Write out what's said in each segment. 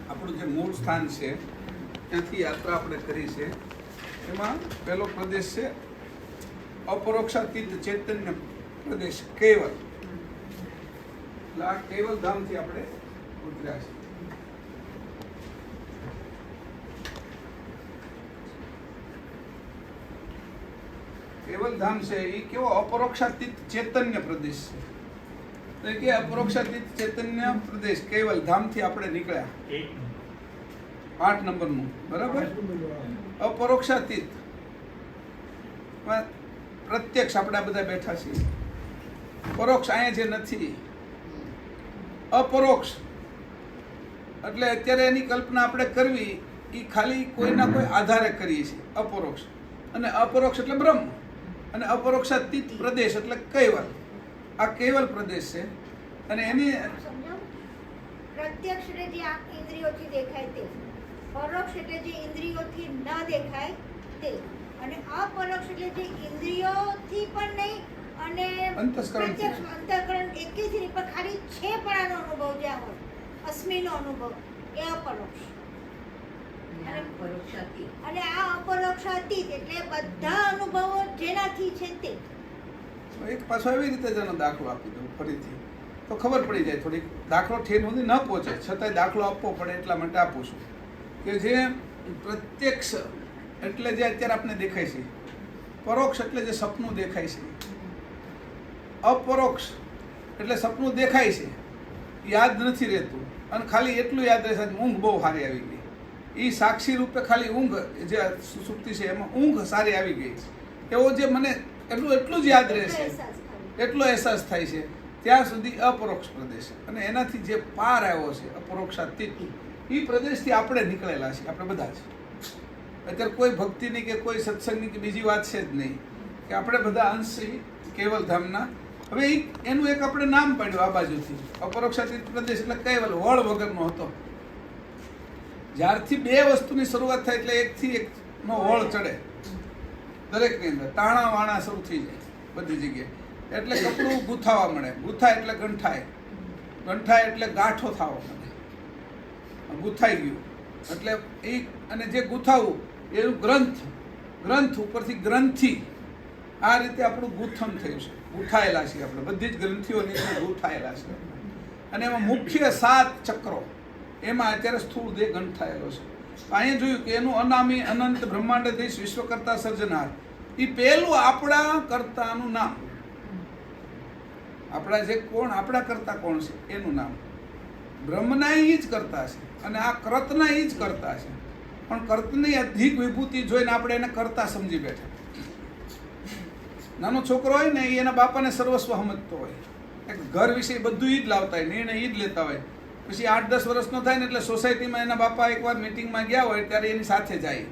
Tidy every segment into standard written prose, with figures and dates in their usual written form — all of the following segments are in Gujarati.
આપણું જે મૂળ સ્થાન છે ત્યાંથી યાત્રા આપણે કરી છે. એમાં પહેલો પ્રદેશ છે અપરોક્ષાતીત ચૈતન્ય પ્રદેશ કેવલ. એટલે આ કેવલ ધામથી આપણે ઉતર્યા છે. કેવલ ધામ છે એ કેવો અપરોક્ષાતીત ચૈતન્ય પ્રદેશ છે. તો એ કે અપરોક્ષાતીત ચૈતન્ય પ્રદેશ કેવલ ધામથી આપણે નીકળ્યા 8 નંબરનું, બરાબર. અપરોક્ષાતીત પ્રત્યક્ષ આપણે બધા બેઠા છીએ. પરોક્ષ અહીંયા જે નથી. અપરોક્ષ એટલે અત્યારે એની કલ્પના આપણે કરવી એ ખાલી કોઈના કોઈ આધારે કરીએ છીએ. અપરોક્ષ અને અપરોક્ષ એટલે બ્રહ્મ અને અપરોક્ષાતીત પ્રદેશ એટલે કૈવલ. આ કૈવલ પ્રદેશ છે. અને એની પ્રત્યક્ષ એટલે જે આંખ ઇન્દ્રિયોથી દેખાય તે, પરોક્ષ એટલે જે ઇન્દ્રિયોથી ન દેખાય તે, અને અપરોક્ષ એટલે જે ઇન્દ્રિયોથી પણ નહીં અને પ્રત્યક્ષ અંતઃકરણ એકેથી નહીં પણ ખાલી છે પણ આનો અનુભવ જ્યાં હોય, અસ્મિનો અનુભવ, એ અપરોક્ષ. અને આ અપરોક્ષાતીત એટલે બધા અનુભવો જેનાથી છે તે. એક પાછો એવી રીતે જેનો દાખલો આપી દઉં ફરીથી તો ખબર પડી જાય. થોડીક દાખલો ઠેર સુધી ન પહોંચે છતાંય દાખલો આપવો પડે એટલા માટે આપું છું કે જે પ્રત્યક્ષ એટલે જે અત્યારે આપણે દેખાય છે, પરોક્ષ એટલે જે સપનું દેખાય છે, અપરોક્ષ એટલે સપનું દેખાય છે યાદ નથી રહેતું અને ખાલી એટલું યાદ રહે છે ઊંઘ બહુ સારી આવી ગઈ. એ સાક્ષી રૂપે ખાલી ઊંઘ જે સુપ્તિ છે એમાં ઊંઘ સારી આવી ગઈ. એવો જે મને એટલું જ યાદ રહેશે, એટલો અહેસાસ થાય છે ત્યાં સુધી અપરોક્ષ પ્રદેશ. અને એનાથી જે પાર આવ્યો છે અપરોક્ષાતીત, એ પ્રદેશથી આપણે નીકળેલા છીએ. આપણે બધા જ અત્યારે કોઈ ભક્તિની કે કોઈ સત્સંગની કે બીજી વાત છે જ નહીં કે આપણે બધા અંશ કેવલ ધામના. હવે એનું એક આપણે નામ પાડ્યું આ બાજુથી અપરોક્ષાતીત પ્રદેશ એટલે કૈવલ, વળ વગરનો હતો. જ્યારથી બે વસ્તુની શરૂઆત થાય એટલે એકથી એકનો વળ ચડે દરેકની અંદર. તાણા વાણા શરૂ થઈ જાય બધી જગ્યાએ. એટલે કપડું ગૂંથાવા મળે. ગૂંથાય એટલે ગંઠાય, ગંઠાય એટલે ગાંઠો થવા મળે. ગૂંથાઈ ગયું એટલે એ, અને જે ગૂંથાવું એનું ગ્રંથ, ગ્રંથ ઉપરથી ગ્રંથિ. આ રીતે આપણું ગૂંથન થયું છે. ગૂંથાયેલા છીએ આપણે, બધી જ ગ્રંથિઓની અંદર ગૂંથાયેલા છે. અને એમાં મુખ્ય 7 ચક્રો, એમાં અત્યારે સ્થૂળ દેહ ગંઠાયેલો છે. અહીંયા જોયું કે એનું અનામી અનંત બ્રહ્માંડધીશ વિશ્વકર્તા સર્જનહાર, એ પહેલું આપણા કર્તાનું નામ. આપણા જે કોણ, આપણા કરતા કોણ છે એનું નામ. બ્રહ્મના એ જ કરતા છે અને આ કર્તના એ જ કરતા છે. પણ કર્તની અધિક વિભૂતિ જોઈને આપણે એને કરતા સમજી બેઠા. નાનો છોકરો હોય ને એ એના બાપાને સર્વસ્વ સમજતો હોય. એક ઘર વિશે બધું એ જ લાવતા હોય, નિર્ણય એ જ લેતા હોય. પછી 8-10 વર્ષનો થાય ને એટલે સોસાયટીમાં એના બાપા એકવાર મિટિંગમાં ગયા હોય ત્યારે એની સાથે જાય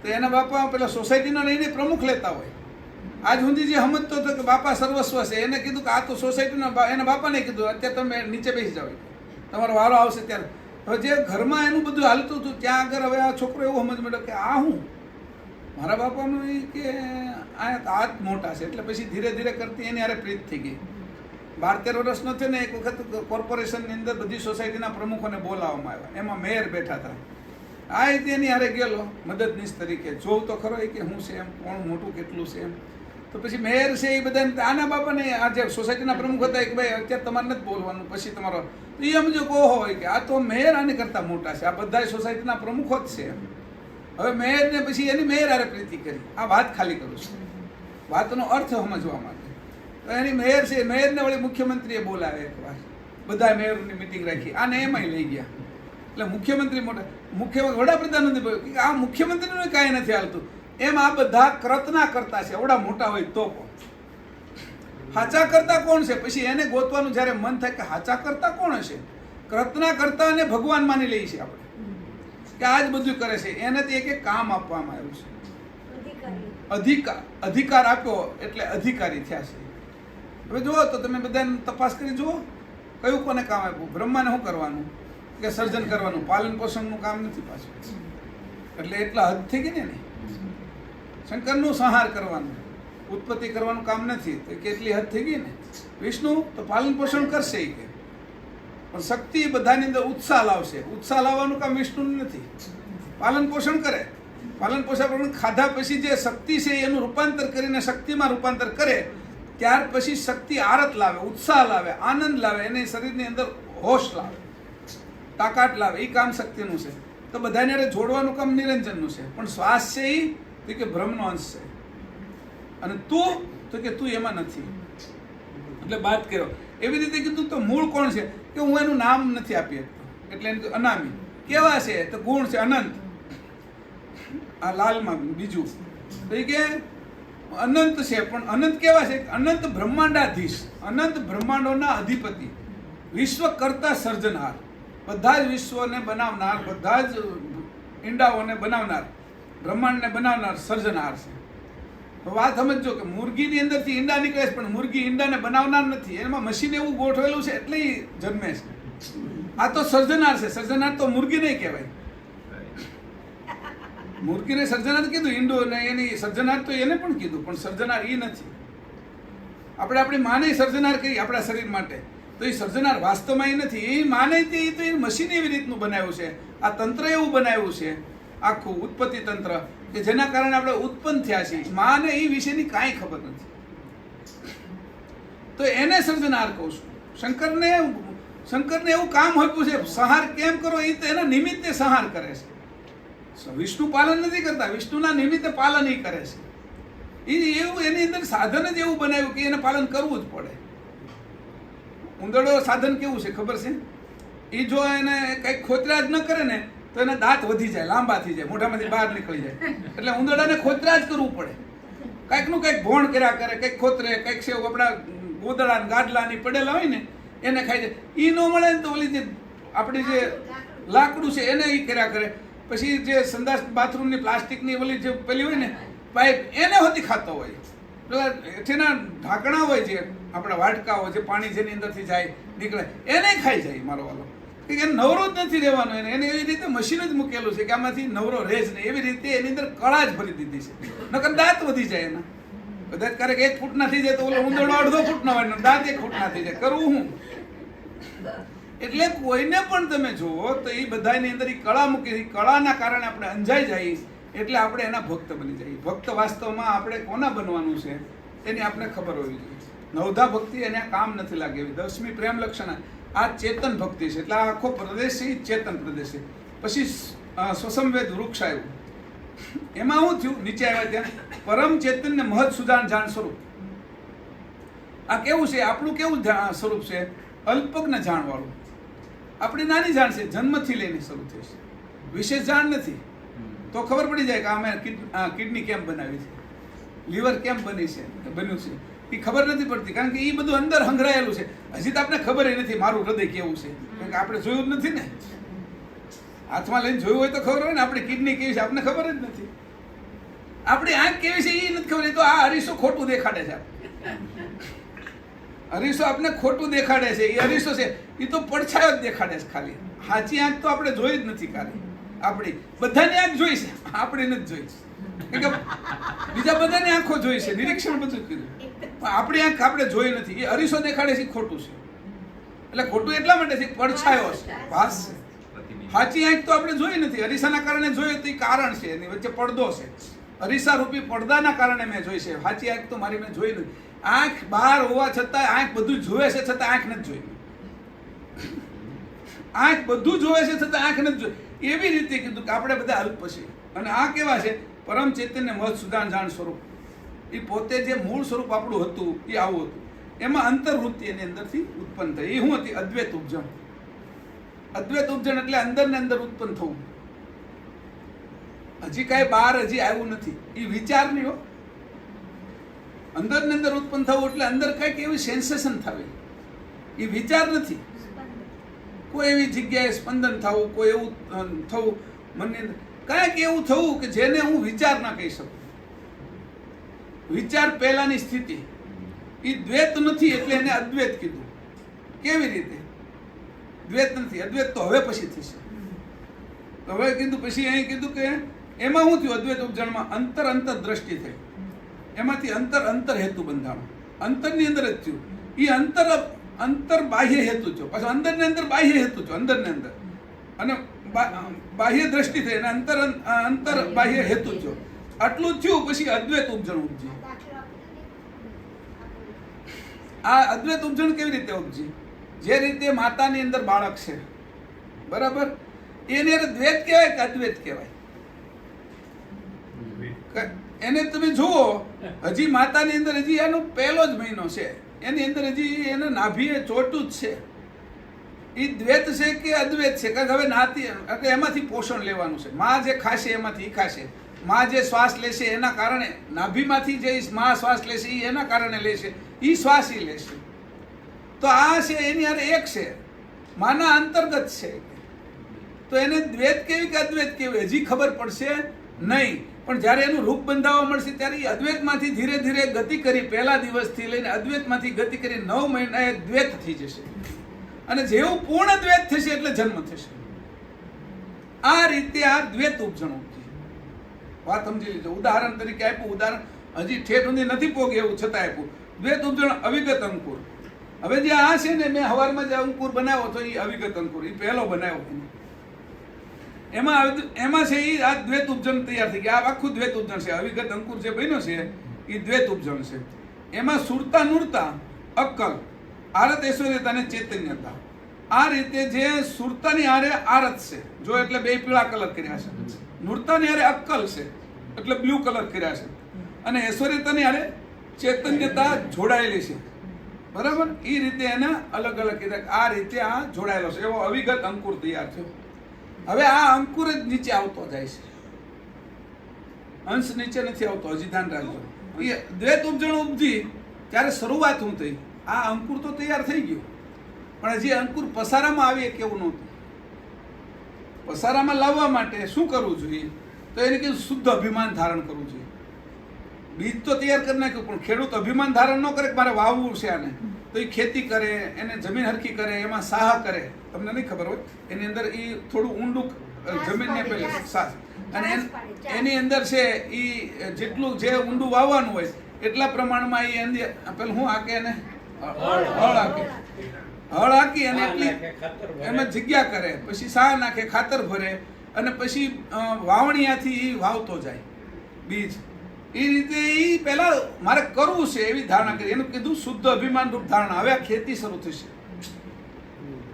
તો એના બાપા પેલા સોસાયટીનો નિર્ણય પ્રમુખ લેતા હોય. આજ સુધી જે સમજતો હતો કે બાપા સર્વસ્વ છે એને કીધું કે આ તો સોસાયટીનો, એના બાપાને કીધું અત્યારે તમે નીચે બેસી જાઓ, તમારો વારો આવશે ત્યારે. હવે જે ઘરમાં એનું બધું હાલતું હતું ત્યાં આગળ હવે આ છોકરો એવો સમજ મળ્યો કે આ હું મારા બાપાનું એ કે આ જ મોટા છે. એટલે પછી ધીરે ધીરે કરતી એની હારે પ્રીત થઈ ગઈ. 12-13 વર્ષનો થયો ને એક વખત કોર્પોરેશનની અંદર બધી સોસાયટીના પ્રમુખોને બોલાવવામાં આવ્યા. એમાં મેયર બેઠા હતા. આ રીતે એની હારે ગયેલો મદદનીશ તરીકે. જોઉં તો ખરો કે હું છે એમ, કોણ મોટું કેટલું છે એમ. તો પછી મેયર છે એ બધાને આના બાપાને આ જે સોસાયટીના પ્રમુખ હતા કે ભાઈ અત્યારે તમારે નથી બોલવાનું, પછી તમારો તો એ સમજો કહો હોય કે આ તો મેયર આને કરતાં મોટા છે, આ બધા સોસાયટીના પ્રમુખો જ છે. હવે મેયરને પછી એની મેયર હારે પ્રીતિ કરી. આ વાત ખાલી કરું છું, વાતનો અર્થ સમજવા માટે. તો એની મેયર છે, મેયરને વળી મુખ્યમંત્રીએ બોલાવે એકવાર. બધા મેયરોની મિટિંગ રાખી. આને એમાંય લઈ ગયા. એટલે મુખ્યમંત્રી મોટા, વડાપ્રધાન નથી બોલ્યો કે આ મુખ્યમંત્રીનું કાંઈ નથી હાલતું. એમ આ બધા કર્તના કરતા છે. એવડા મોટા હોય તો પણ હાચા કરતા કોણ છે? પછી એને ગોતવાનું જ્યારે મન થાય કે હાચા કરતા કોણ હશે? કર્તના કરતા અને ભગવાન માની લઈએ છીએ આપણે કે આ જ બધું કરે છે. એનાથી એક કામ આપવામાં આવ્યું છે, અધિકાર આપ્યો એટલે અધિકારી થયા છે. હવે જુઓ તો તમે બધાને તપાસ કરી જુઓ કયું કોને કામ આપ્યું. બ્રહ્માને શું કરવાનું કે સર્જન કરવાનું, પાલન પોષણનું કામ નથી પાછું. એટલે એટલા હદ થઈ ગઈ ને. શંકરનું સંહાર કરવાનું, ઉત્પત્તિ કરવાનું કામ નથી તો કેટલી હદ થઈ ગઈ ને. વિષ્ણુ તો પાલન પોષણ કરશે કે પણ શક્તિ બધાની અંદર ઉત્સાહ લાવશે. ઉત્સાહ લાવવાનું કામ વિષ્ણુનું નથી. પાલન પોષણ કરે, પાલન પોષણ ખાધા પછી જે શક્તિ છે એનું રૂપાંતર કરીને શક્તિમાં રૂપાંતર કરે, ત્યાર પછી શક્તિ આરત લાવે, ઉત્સાહ લાવે, આનંદ લાવે, એને શરીરની અંદર હોશ લાવે, તાકાત લાવે. એ કામ શક્તિનું છે. તો બધાને જોડવાનું કામ નિરંજનનું છે. પણ શ્વાસ છે એ તો કે બ્રહ્મનો અંશ છે, અને તું તો કે તું એમાં નથી. એટલે વાત કર્યો એવી રીતે કીધું. તો મૂળ કોણ છે કે હું એનું નામ નથી આપી શકતો, એટલે એને અનામી. કેવા છે તો ગુણ છે અનંત. આ લાલમાં બીજું તો એ કે અનંત છે, પણ અનંત કેવા છે? અનંત બ્રહ્માંડાધીશ, અનંત બ્રહ્માંડોના અધિપતિ, વિશ્વ કરતા સર્જનહાર, બધા જ વિશ્વને બનાવનાર, બધા જ ઈંડાઓને બનાવનાર, બ્રહ્માંડને બનાવનાર સર્જનહાર છે. તો વાત સમજો કે મુર્ગીની અંદરથી ઈંડા નીકળે છે, પણ મુર્ગી ઈંડાને બનાવનાર નથી. એમાં મશીન એવું ગોઠવેલું છે એટલે ઈ જન્મે છે. આ તો સર્જનાર છે. સર્જનાર તો મુર્ગી નહીં કહેવાય. મુર્ગીને સર્જનાર કીધું, ઈંડો ને એની સર્જનાર તો એને પણ કીધું, પણ સર્જનાર એ નથી. આપણે આપણી માને સર્જનાર કહી આપણા શરીર માટે, તો એ સર્જનાર વાસ્તવમાં એ નથી. એ માને તે તો એ મશીન એવી રીતનું બનાવ્યું છે, આ તંત્ર એવું બનાવ્યું છે, આખું ઉત્પત્તિ તંત્ર, કે જેના કારણે આપણે ઉત્પન્ન થયા છીએ. માને એ વિશેની કાંઈ ખબર નથી, તો એને સર્જનાર કહું છું. શંકરને એવું કામ આપ્યું છે, સંહાર કેમ કરો એ તો એના નિમિત્તે સંહાર કરે છે. વિષ્ણુ પાલન નથી કરતા, વિષ્ણુના નિમિત્તે પાલન એ કરે છે. એ એવું એની અંદર સાધન જ એવું બનાવ્યું કે એને પાલન કરવું જ પડે. ઉંદરડો સાધન કેવું છે ખબર છે? એ જો એને કંઈક ખોતરા જ ન કરે ને તો એના દાંત વધી જાય, લાંબા થઈ જાય, મોઢામાંથી બહાર નીકળી જાય. એટલે ઉંદરડાને ખોતરા જ કરવું પડે. કંઈકનું કંઈક ભોણ કર્યા કરે, કંઈક ખોતરે, કંઈક સેવ આપણા ગોદડા ગાદલાની પડેલા હોય ને એને ખાઈ જાય. એ ન મળે ને તો ઓલી જે આપણી જે લાકડું છે એને એ કર્યા કરે. પછી જે સંદાસ બાથરૂમની પ્લાસ્ટિકની ઓલી જે પેલી હોય ને પાઇપ, એને હોતી ખાતો હોય. પેલા એના ઢાંકણા હોય જે આપણા વાટકાઓ, જે પાણી જેની અંદરથી જાય નીકળે, એને ખાઈ જાય મારો વાલો. કે એને નવરો જ નથી રહેવાનો. એને એવી રીતે મશીન જ મૂકેલું છે કે આમાંથી નવરો રહે જ નહીં. એવી રીતે એની અંદર કળા જ ભરી દીધી છે. નકર દાંત વધી જાય એના. બધા જ ક્યારેક 1 ફૂટ ના થઈ જાય તો ઓલો ઉંદરડો 1.5 ફૂટનો હોય, દાંત 1 ફૂટ ના થઈ જાય. કરવું હું? એટલે કોઈને પણ તમે જુઓ તો એ બધાની અંદર કળા મૂકી, કળાના કારણે આપણે અંજાઈ જઈએ, એટલે આપણે એના ભક્ત બની જઈએ. ભક્ત વાસ્તવમાં આપણે કોના બનવાનું છે એની આપણે ખબર હોવી જોઈએ. નવધા ભક્તિ એને કામ નથી લાગે એવી. 10મી પ્રેમ લક્ષણ આ ચેતન ભક્તિ છે. એટલે આ આખો પ્રદેશ છે ચેતન પ્રદેશ છે. પછી સ્વસંવેદ વૃક્ષ આવ્યું. એમાં શું થયું? નીચે આવ્યા ત્યાં પરમ ચેતનને મહદ સુજાન જાણ સ્વરૂપ. આ કેવું છે? આપણું કેવું સ્વરૂપ છે? અલ્પજ્ઞ જાણવાળું. આપણી નાની જાણ છે, જન્મથી લઈને શરૂ થઈ છે. વિશેષ જાણ નથી. તો ખબર પડી જાય કે અમે કિડની કેમ બનાવી છે, લીવર કેમ બન્યું છે, એ ખબર નથી પડતી. કારણ કે એ બધું અંદર સંઘરાયેલું છે. હજી તો આપણે ખબર નથી મારું હૃદય કેવું છે, કારણ કે આપણે જોયું જ નથી ને. હાથમાં લઈને જોયું હોય તો ખબર હોય ને આપણી કિડની કેવી છે, આપણને ખબર જ નથી. આપણી આંખ કેવી છે એ નથી ખબર. એ તો આ અરીસો ખોટું દેખાડે છે. અરીસો આપણે ખોટું દેખાડે છે. એ અરીસો છે એ તો પડછાયો જ દેખાડે છે ખાલી. સાચી આંખ તો આપણે જોઈ જ નથી ખાલી. આપણી બધાની આંખ જોઈ છે, આપણી નથી જોઈ. બીજા બધાની આંખો જોઈ છે, નિરીક્ષણ બધું કીધું. આપણી આંખ આપણે જોઈ નથી. એ અરીસો દેખાડે છે ખોટું છે. એટલે ખોટું એટલા માટે છે પડછાયો છે, ભાસ છે. સાચી આંખ તો આપણે જોઈ નથી. અરીસાના કારણે જોઈએ તો એ કારણ છે, એની વચ્ચે પડદો છે. અરીસા રૂપી પડદાના કારણે મેં જોઈ છે. સાચી આંખ તો મારી મેં જોઈ નથી. આંખ બહાર હોવા છતાં આંખ બધું જોવે છે, છતાં આંખ નથી જોઈ. આંખ બધું જોવે છે છતાં આંખ નથી જોઈ. એવી રીતે કીધું કે આપણે બધા અલ્પ છીએ. અને આ કેવા છે? પરમ ચેતનને મહદ સુદાન જાણ સ્વરૂપ. એ પોતે જે મૂળ સ્વરૂપ આપણું હતું એ આવું હતું. એમાં અંતર્વૃત્તિ એની અંદરથી ઉત્પન્ન થઈ. એ શું હતી? અદ્વૈત ઉપજણ. અદ્વૈત ઉપજણ એટલે અંદર ને અંદર ઉત્પન્ન થવું. હજી કાંઈ બહાર હજી આવ્યું નથી. એ વિચાર નહીં હો. અંદર ને અંદર ઉત્પન્ન થવું એટલે અંદર કંઈક એવી સેન્સેશન થવી. એ વિચાર નથી. કોઈ એવી જગ્યાએ સ્પંદન થવું, કોઈ એવું થવું મનની અંદર, કાંઈક એવું થવું કે જેને હું વિચાર ના કહી શકું. વિચાર પહેલાની સ્થિતિ. એ દ્વૈત નથી એટલે એને અદ્વૈત કીધું. કેવી રીતે? દ્વૈત નથી. અદ્વૈત તો હવે પછી થશે. હવે કીધું પછી અહીં કીધું કે એમાં શું થયું? અદ્વૈત ઉપજણમાં અંતર દ્રષ્ટિ થઈ. એમાંથી અંતર હેતુ બંધાણું. અંતરની અંદર જ થયું. એ અંતર બાહ્ય હેતુ છો, પાછું અંદર ને અંદર બાહ્ય હેતુ છો, અંદર ને અંદર, અને બાહ્ય દ્રષ્ટિ થઈ અને અંતર બાહ્ય હેતુ છો. આટલું થયું પછી અદ્વૈત ઉપજણ ઉપજી. આ અદ્વૈત ઉપજણ કેવી રીતે ઉપજી? જે રીતે માતાની અંદર બાળક છે, બરાબર, એને દ્વૈત કહેવાય કે અદ્વૈત કહેવાય? એને તમે જુઓ, હજી માતાની અંદર હજી એનો પહેલો જ મહિનો છે, એની અંદર હજી એને નાભીએ ચોટું જ છે. એ દ્વૈત છે કે અદ્વૈત છે? કારણ કે હવે નાતી એટલે એમાંથી પોષણ લેવાનું છે. માં જે ખાશે એમાંથી એ ખાશે. માં જે શ્વાસ લેશે એના કારણે, નાભીમાંથી જે માં શ્વાસ લેશે એ એના કારણે લેશે, એ શ્વાસ એ લેશે. તો આ છે એની હારે એક છે, માના અંતર્ગત છે. તો એને દ્વૈત કેવી કે અદ્વૈત કેવી હજી ખબર પડશે નહીં. પણ જ્યારે એનું રૂપ બંધાવવા મળશે ત્યારે એ અદ્વૈતમાંથી ધીરે ધીરે ગતિ કરી, પહેલા દિવસથી લઈને અદ્વૈતમાંથી ગતિ કરી 9 મહિના દ્વૈત થઈ જશે. અને જેવું પૂર્ણ દ્વૈત થશે એટલે જન્મ થશે. આ રીતે આ દ્વૈત ઉપજણ ઉપજી. વાત સમજી લીધો. ઉદાહરણ તરીકે આપ્યું, ઉદાહરણ હજી ઠેઠ સુધી નથી પોગી એવું છતાં આપ્યું. દ્વૈત ઉપજણ અવિગત અંકુર. હવે જે આ છે ને, મેં હવારમાં જે અંકુર બનાવ્યો તો એ અવિગત અંકુર, એ પહેલો બનાવ્યો. એમાં છે એ આ દ્વૈત ઉપજણ તૈયાર થઈ ગયા. આ આખું દ્વૈત ઉપજણ છે. અવિગત અંકુર જે બન્યો છે એ દ્વૈત ઉપજણ છે. એમાં સુરતા નૂરતા, અક્કલ, આરત ઐશ્વર્યતા અને ચૈતન્યતા, આ રીતે જે સુરતાની હારે આરત છે, જો એટલે બે પીળા કલર કર્યા છે. નૂરતાની હારે અક્કલ છે એટલે બ્લુ કલર કર્યા છે. અને ઐશ્વર્યતાની હારે ચૈતન્યતા જોડાયેલી છે, બરાબર. એ રીતે એના અલગ અલગ કીધા. આ રીતે આ જોડાયેલો છે. એવો અવિગત અંકુર તૈયાર થયો. હવે આ અંકુર જ નીચે આવતો જાય છે, અંશ નીચે નથી આવતો. હજી ધ્યાન રાખજો. એ દ્વૈત ઉપજણ ઉપજી ત્યારે શરૂઆત શું થઈ? આ અંકુર તો તૈયાર થઈ ગયું, પણ હજી અંકુર પસારામાં આવીએ કેવું નહોતું. પસારામાં લાવવા માટે શું કરવું જોઈએ? તો એને કીધું શુદ્ધ અભિમાન ધારણ કરવું જોઈએ. બીજ તો તૈયાર કરી નાખ્યું, પણ ખેડૂત અભિમાન ધારણ ન કરે કે મારે વાવવું છે આને, તો એ ખેતી કરે, એને જમીન હરખી કરે, એમાં સાહ કરે. તમને નહીં ખબર હોય, એની અંદર એ થોડું ઊંડું જમીનને પેલે સાસ, અને એની અંદર છે એ જેટલું જે ઊંડું વાવવાનું હોય એટલા પ્રમાણમાં એ અંદર પેલું શું હાકે એને હળ હાકી અને એટલી એમાં જગ્યા કરે, પછી સાહ નાખે, ખાતર ભરે, અને પછી વાવણીયાથી એ વાવતો જાય બીજ. એ રીતે એ પહેલા મારે કરવું છે એવી ધારણા કરી. એનું કીધું શુદ્ધ અભિમાન રૂપ ધારણા. હવે આ ખેતી શરૂ થશે.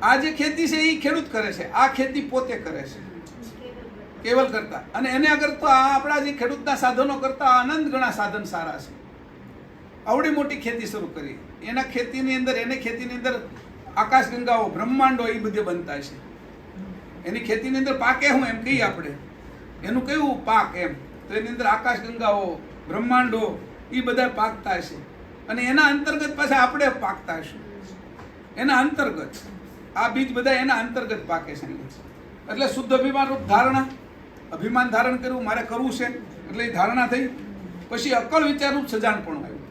આ જે ખેતી છે એ ખેડૂત કરે છે, આ ખેતી પોતે કરે છે કેવલ કરતા. અને એને અગર તો આ આપણા જે ખેડૂતના સાધનો કરતા આનંદ ગણા સાધન સારા છે. આવડી મોટી ખેતી શરૂ કરી. એના ખેતીની અંદર આકાશગંગાઓ, બ્રહ્માંડો એ બધે બનતા છે. એની ખેતીની અંદર પાકે હું એમ કહીએ આપણે, એનું કયું પાક એમ, તો એની અંદર આકાશગંગાઓ, બ્રહ્માંડો એ બધા પાકતા હશે. અને એના અંતર્ગત પાછા આપણે પાકતા હશું. એના અંતર્ગત આ બીજ બધા એના અંતર્ગત પાકે છે. એટલે શુદ્ધ અભિમાન રૂપ ધારણા. અભિમાન ધારણ કરવું મારે કરવું છે એટલે એ ધારણા થઈ. પછી અક્કળ વિચાર રૂપ સજાણપણું આવ્યું.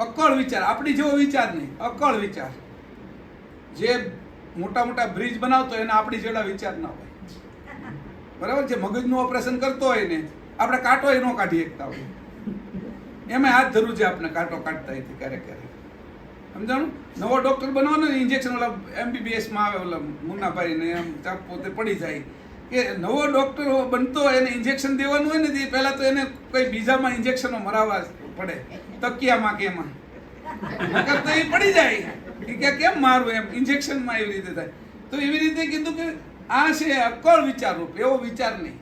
અક્કળ વિચાર, આપણી જેવો વિચાર નહીં, અક્કળ વિચાર. જે મોટા મોટા બ્રિજ બનાવતો એને આપણી જેવા વિચાર ના હોય, બરાબર. જે મગજનું ઓપરેશન કરતો હોય ને, આપણે કાંટો એ ન કાઢી શકતા હોય, એમાં હાથ ધરવું છે આપણે કાંટો કાઢતા હોય ક્યારેક ક્યારેક. સમજાણું? નવો ડોક્ટર બનવાનો ને, ઇન્જેક્શન ઓલા MBBS માં આવે, ઓલા મુન્નાભાઈ ને એમ પોતે પડી જાય કે નવો ડોક્ટર બનતો હોય એને ઇન્જેક્શન દેવાનું હોય ને, તે પહેલા તો એને કોઈ બીજામાં ઇન્જેક્શનો મરાવવા પડે, તકિયામાં કે એમાં, નકર તો એ પડી જાય કે કેમ મારું એમ. ઇન્જેક્શનમાં એવી રીતે થાય. તો એવી રીતે કીધું કે આ છે અક્કળ વિચાર રૂપ. એવો વિચાર નહીં.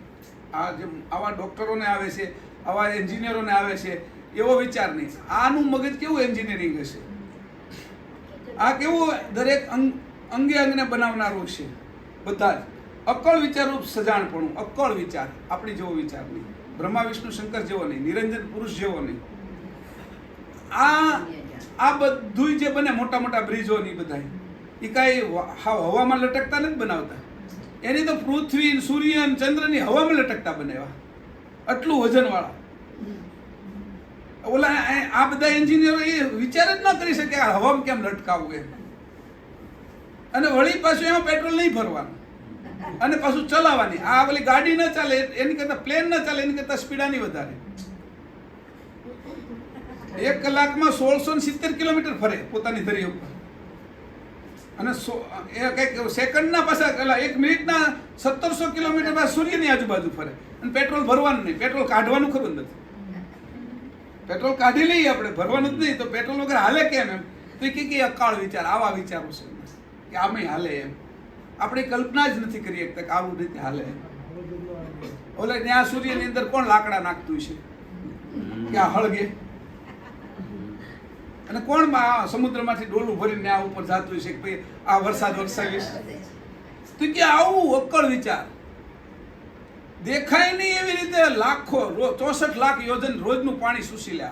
આ જે આવા ડોક્ટરોને આવે છે, આવા એન્જિનિયરોને આવે છે, એવો વિચાર નહીં. આનું મગજ કેવું એન્જિનિયરિંગ હશે, આ કેવું દરેક અંગે અંગને બનાવનારું છે. બધા જ અક્કળ વિચાર રૂપ સજાણપણું. અક્કળ વિચાર, આપણી જેવો વિચાર નહીં, બ્રહ્મા વિષ્ણુ શંકર જેવો નહીં, નિરંજન પુરુષ જેવો નહીં. આ બધું જે બને, મોટા મોટા બ્રિજો ની બધા, એ કાંઈ હવામાં લટકતા નથી બનાવતા. એની તો પૃથ્વી, સૂર્ય અને ચંદ્રની હવામાં લટકતા બનાવ્યા, આટલું વજનવાળા. ઓલા આ બધા એન્જિનિયરો એ વિચાર જ ન કરી શકે આ હવામાં કેમ લટકાવવું એમ. અને વળી પાછું એમાં પેટ્રોલ નહીં ભરવાનું, અને પાછું ચલાવવાની. આ ઓલી ગાડી ન ચાલે એની કરતા, પ્લેન ન ચાલે એની કરતા સ્પીડ આની વધારે. 1 કલાકમાં 1670 કિલોમીટર ફરે પોતાની ધરી ઉપર. અને એ કંઈક સેકન્ડના પાછા પેલા 1 મિનિટના 1700 કિલોમીટર બાદ સૂર્યની આજુબાજુ ફરે અને પેટ્રોલ ભરવાનું નહીં, પેટ્રોલ કાઢવાનું ખરું જ નથી. પેટ્રોલ કાઢી લઈએ આપણે, ભરવાનું જ નહીં, તો પેટ્રોલ વગર હાલે કેમ એમ? તો કે અકાળ વિચાર, આવા વિચારો છે કે આમે હાલે એમ. આપણે કલ્પના જ નથી કરી શકતા કે આવું રીતે હાલે એમ. ઓલે ત્યાં સૂર્યની અંદર કોણ લાકડા નાખતું છે કે આ હળગે, અને કોણ સમુદ્રમાંથી ડોલું ભરીને આ ઉપર જતું છે કે ભાઈ આ વરસાદ વરસાવીશ? તો કે આવું અક્કળ વિચાર દેખાય નહીં એવી રીતે લાખો 64 લાખ યોજન રોજનું પાણી શોષી લે.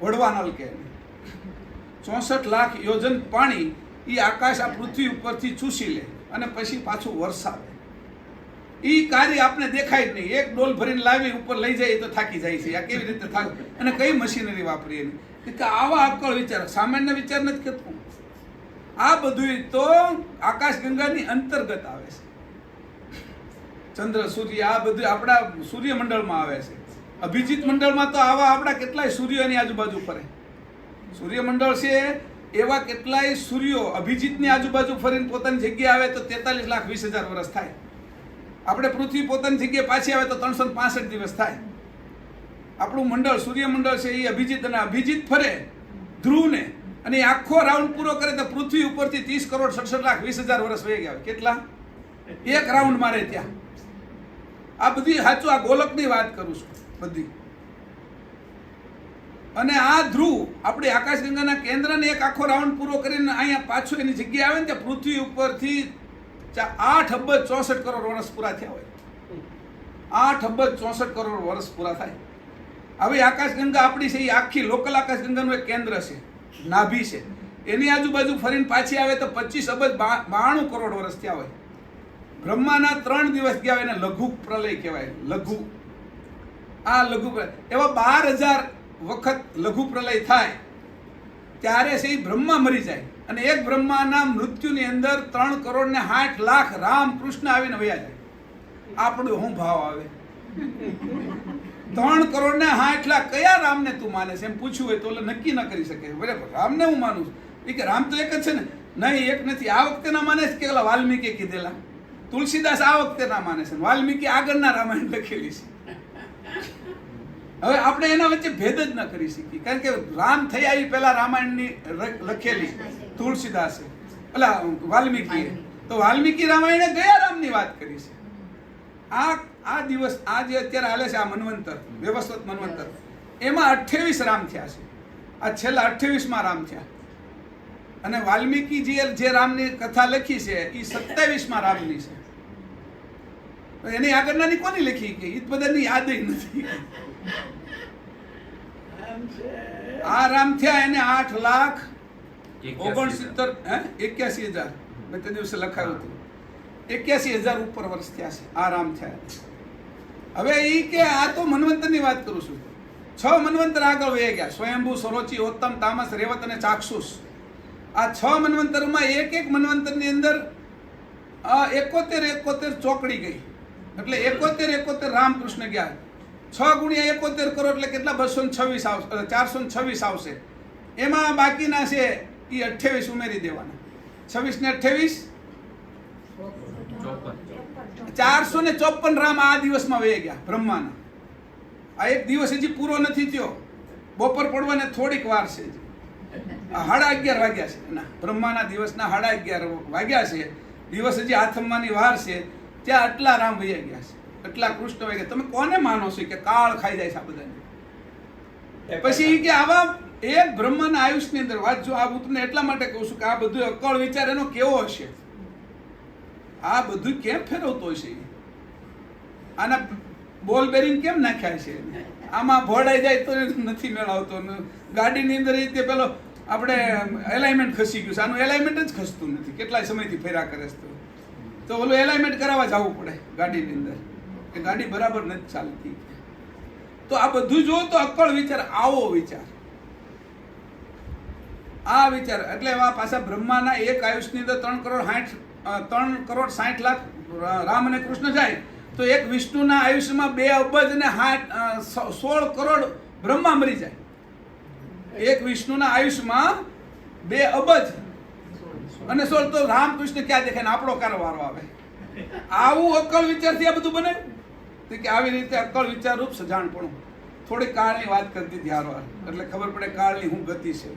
વડવા નલ કે 64 લાખ યોજન પાણી એ આકાશ આ પૃથ્વી ઉપરથી ચૂસી લે અને પછી પાછું વરસાવે. એ કાર્ય આપણે દેખાય જ નહીં. એક ડોલ ભરીને લાવી ઉપર લઈ જાય તો થાકી જાય છે. આ કેવી રીતે થાક, અને કઈ મશીનરી વાપરી એની? કે આવા અક્કળ વિચાર, સામાન્ય વિચાર નથી કહેતું. આ બધું તો આકાશ ગંગાની અંતર્ગત આવે છે. ચંદ્ર સૂર્ય આ બધું આપણા સૂર્યમંડળમાં આવે છે. અભિજીત મંડળમાં તો આવા આપણા કેટલાય સૂર્યોની આજુબાજુ ફરે. સૂર્યમંડળ છે એવા કેટલાય સૂર્યો અભિજીતની આજુબાજુ ફરીને પોતાની જગ્યાએ આવે તો 43,20,000 વર્ષ થાય. આપણે પૃથ્વી પોતાની જગ્યાએ પાછી આવે તો 365 દિવસ થાય. આપણું મંડળ સૂર્યમંડળ છે એ અભિજીત, અને અભિજીત ફરે ધ્રુવને અને એ આખો રાઉન્ડ પૂરો કરે તો પૃથ્વી ઉપરથી 30,67,20,000 વર્ષ વહી ગયા. કેટલા? એક રાઉન્ડ મારે ત્યાં. આ બધી સાચું, આ ગોલકની વાત કરું છું બધી. અને આ ધ્રુવ આપણે આકાશગંગાના કેન્દ્રને એક આખો રાઉન્ડ પૂરો કરીને અહીંયા પાછું એની જગ્યાએ આવે ને ત્યાં પૃથ્વી ઉપરથી 8 અબજ 64 કરોડ વર્ષ પૂરા થયા હોય. 8 અબજ 64 કરોડ વર્ષ પૂરા થાય. હવે આકાશગંગા આપણી છે એ આખી લોકલ આકાશગંગાનું એક કેન્દ્ર છે, નાભી છે. એની આજુબાજુ ફરીને પાછી આવે તો 25 અબજ 92 કરોડ વર્ષ થયા હોય. બ્રહ્માના 3 દિવસ ગયા હોય એને લઘુ પ્રલય કહેવાય. લઘુ, આ લઘુ પ્રલય એવા 12,000 વખત લઘુ પ્રલય થાય ત્યારે છે એ બ્રહ્મા મરી જાય, અને એક બ્રહ્માના મૃત્યુની અંદર 3,60,00,000 રામ કૃષ્ણ આવીને વયા જાય. આપણું શું ભાવ આવે? 3,60,00,000 કયા રામને તું માને છે એમ પૂછ્યું હોય તો નક્કી ન કરી શકે. બરાબર, રામને હું માનું છું કે રામ તો એક જ છે ને? નહીં, એક નથી. આ વખતે ના માને છે કે ઓલા વાલ્મીકી કીધેલા. તુલસીદાસ આ વખતે ના માને છે, વાલ્મીકી આગળના રામાયણ લખેલી છે. હવે આપણે એના વચ્ચે ભેદ જ ન કરી શકીએ, કારણ કે રામ થયા એ પહેલા રામાયણની લખેલી તુલસીદાસે, એટલે વાલ્મીકીએ. તો વાલ્મીકી રામાયણે ગયા રામની વાત કરી છે. આ દિવસ આ જે અત્યારે હાલે છે, આ મન્વંતર, વ્યવસ્થિત મન્વંતર, એમાં 28 રામ થયા છે. આ છેલ્લા 28માં રામ થયા. અને વાલ્મીકી જે રામની કથા લખી છે એ 27માં રામની છે. એની આગળનાની કોની લખી કે એ બધાની યાદ નથી. આ રામ થયા એને 8,69,81,000 મેં તે દિવસે લખાયું હતું. 81,000 ઉપર વર્ષ થયા છે આ રામ થયા. હવે એ કે આ તો મન્વંતરની વાત કરું છું. 6 મન્વંતર આગળ વહી ગયા: સ્વયંભૂ, સરોચી, ઉત્તમ, તામસ, રેવત અને ચાક્ષુષ. આ 6 મન્વંતરમાં એક મન્વંતરની અંદર 71 ચોકડી ગઈ, એટલે 71 રામકૃષ્ણ ગયા. 6 ગુણ્યા 71 કરોડ એટલે કેટલા? 226 આવશે, 426 આવશે. એમાં બાકીના છે એ 28 ઉમેરી દેવાના. 26 ને 28 454 રામ આ દિવસમાં વહી ગયા બ્રહ્માના. આ એક દિવસ હજી પૂરો નથી થયો, બપોર પડવાને થોડીક વાર છે. 11:30 વાગ્યા છે એના બ્રહ્માના દિવસના 11:30 વાગ્યા છે. દિવસ હજી આથમવાની વાર છે, ત્યાં આટલા રામ વહી ગયા છે, એટલા કૃષ્ણ વહી ગયા. તમે કોને માનો છો કે કાળ ખાઈ જાય છે આ બધાને? પછી કે આવા એક બ્રહ્માના આયુષની અંદર વાત જો, આ હું તમને એટલા માટે કહું છું કે આ બધું અકળ વિચાર એનો કેવો હશે, આ બધું કેમ ફેરવતો હશે, આના બોલ બેરિંગ કેમ નાખ્યા છે, આમાં ભોડાઈ જાય તો નથી મેળવતો. ગાડીની અંદર એ રીતે પેલો આપણે એલાઇનમેન્ટ ખસી ગયું છે, આનું એલાઇનમેન્ટ જ ખસતું નથી, કેટલાય સમયથી ફેરા કરે છે. તો ઓલું એલાઇનમેન્ટ કરાવવા જવું પડે ગાડીની અંદર કે ગાડી બરાબર નથી ચાલતી. તો આ બધું જો તો અક્કળ વિચાર, આવો વિચાર, આ વિચાર. એટલે એવા પાછા બ્રહ્માના એક આયુષની અંદર 3,60,00,000 રામ અને કૃષ્ણ જાય તો એક વિષ્ણુના આયુષ્યમાં 2 અબજ અને 16 કરોડ બ્રહ્મા મરી જાય. એક વિષ્ણુના આયુષ્યમાં 2 અબજ અને સોળ તો રામકૃષ્ણ ક્યાં દેખાય ને આપણો કારો વારો આવે. આવું અક્કલ વિચારથી આ બધું બને કે આવી રીતે અક્કલ વિચાર રૂપ સજાણપણું. થોડી કાળની વાત કરતી હતી હારવાર, એટલે ખબર પડે કાળની હું ગતિ છે.